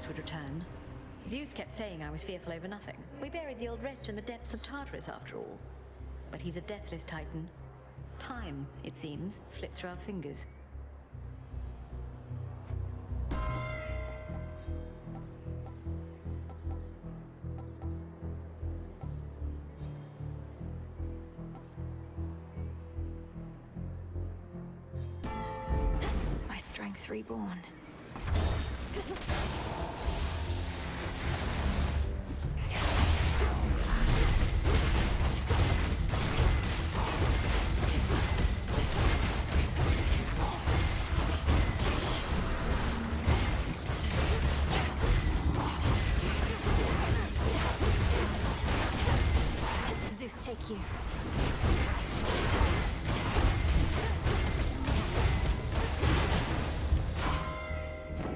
Would return. Zeus kept saying I was fearful over nothing. We buried the old wretch in the depths of Tartarus after all. But he's a deathless titan. Time, it seems, slipped through our fingers. My strength reborn. Zeus, take you.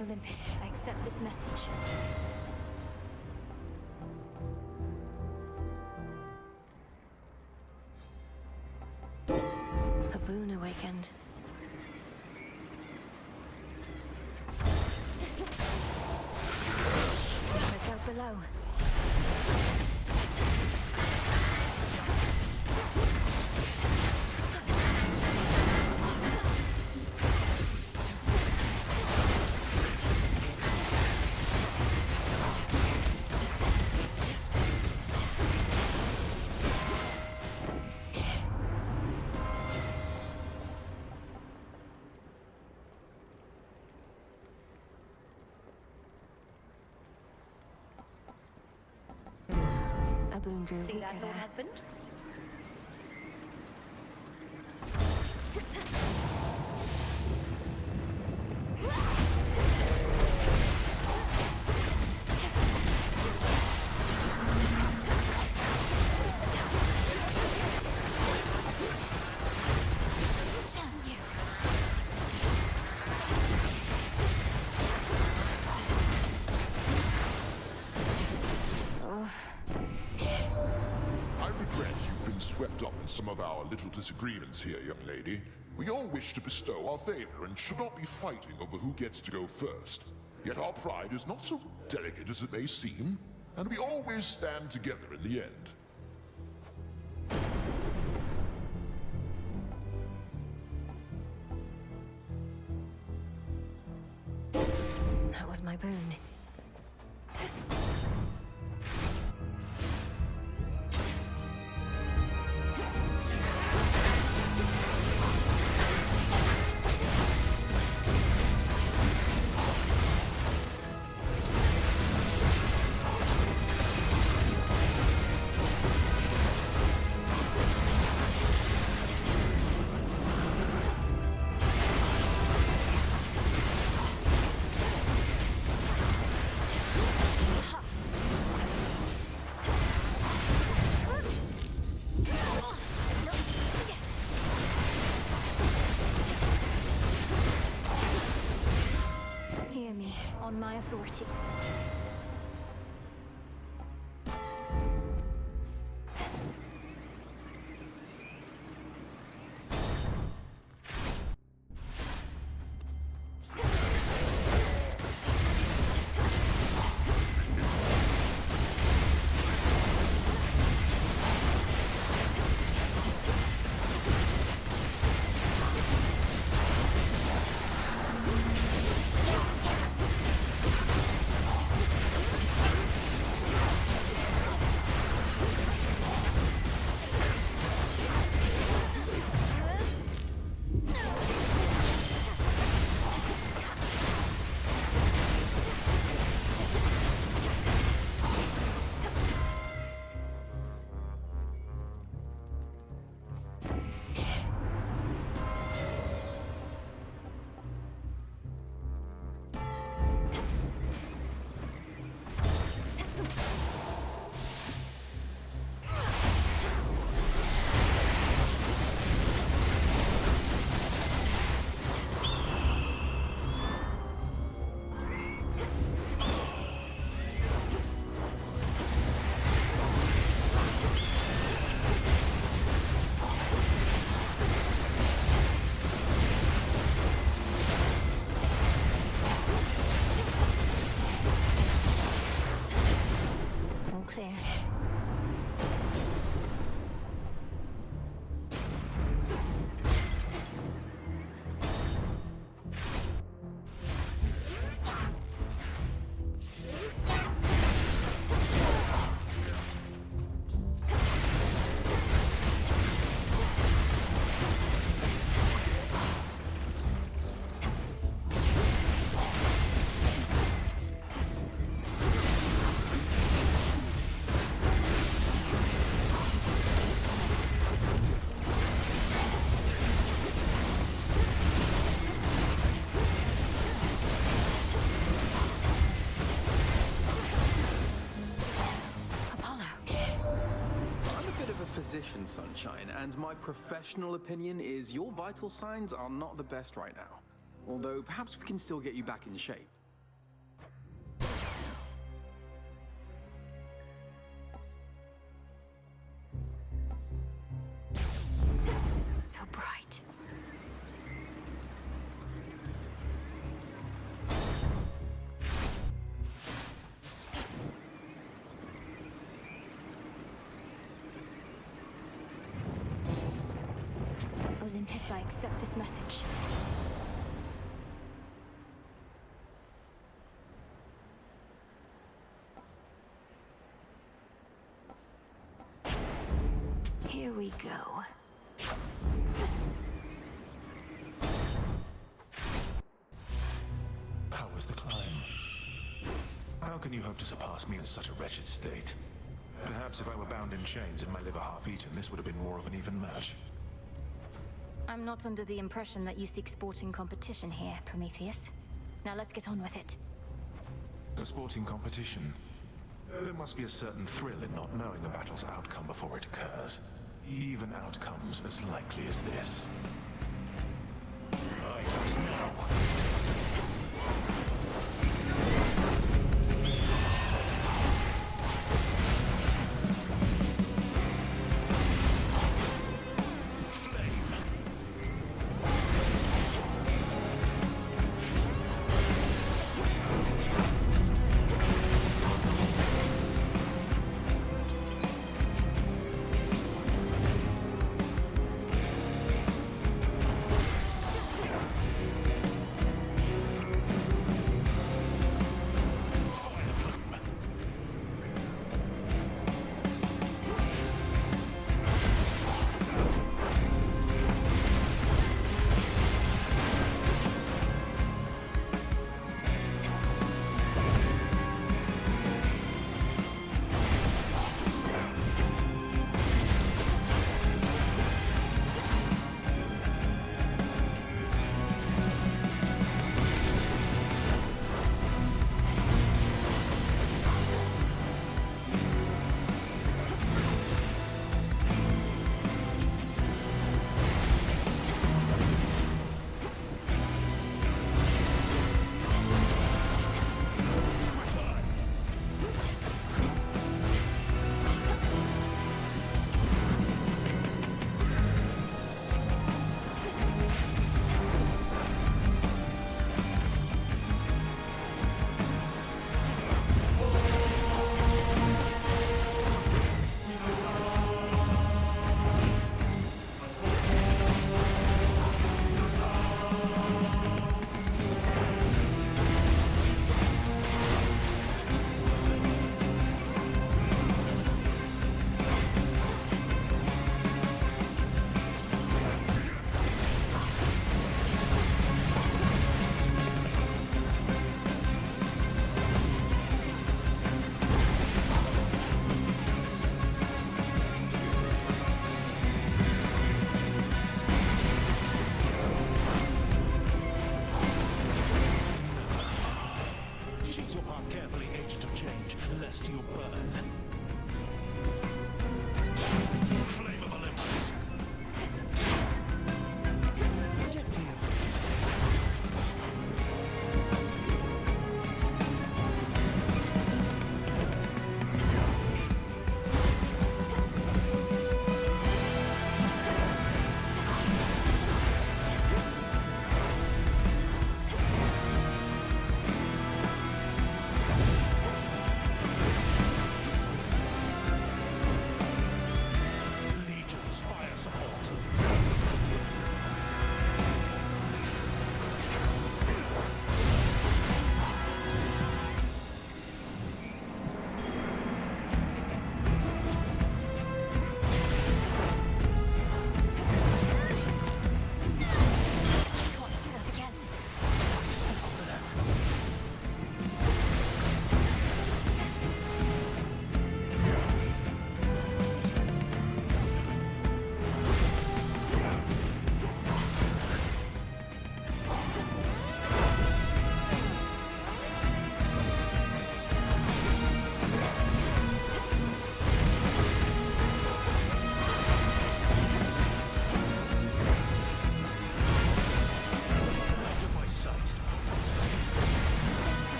Olympus, I accept this message. A boon awakened. Look out below. A boon grew See weaker that, Lord there. Husband? Some of our little disagreements here, young lady. We all wish to bestow our favor and should not be fighting over who gets to go first. Yet our pride is not so delicate as it may seem, and we always stand together in the end. That was my boon. Hear me, on my authority. physician, Sunshine, and my professional opinion is your vital signs are not the best right now. Although perhaps we can still get you back in shape. So bright. Olympus, I accept this message. Here we go. How was the climb? How can you hope to surpass me in such a wretched state? Perhaps if I were bound in chains and my liver half-eaten, this would have been more of an even match. I'm not under the impression that you seek sporting competition here, Prometheus. Now let's get on with it. A sporting competition? There must be a certain thrill in not knowing a battle's outcome before it occurs. Even outcomes as likely as this. I don't know.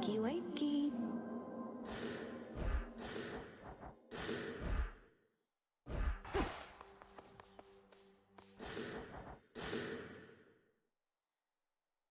Wakey, wakey,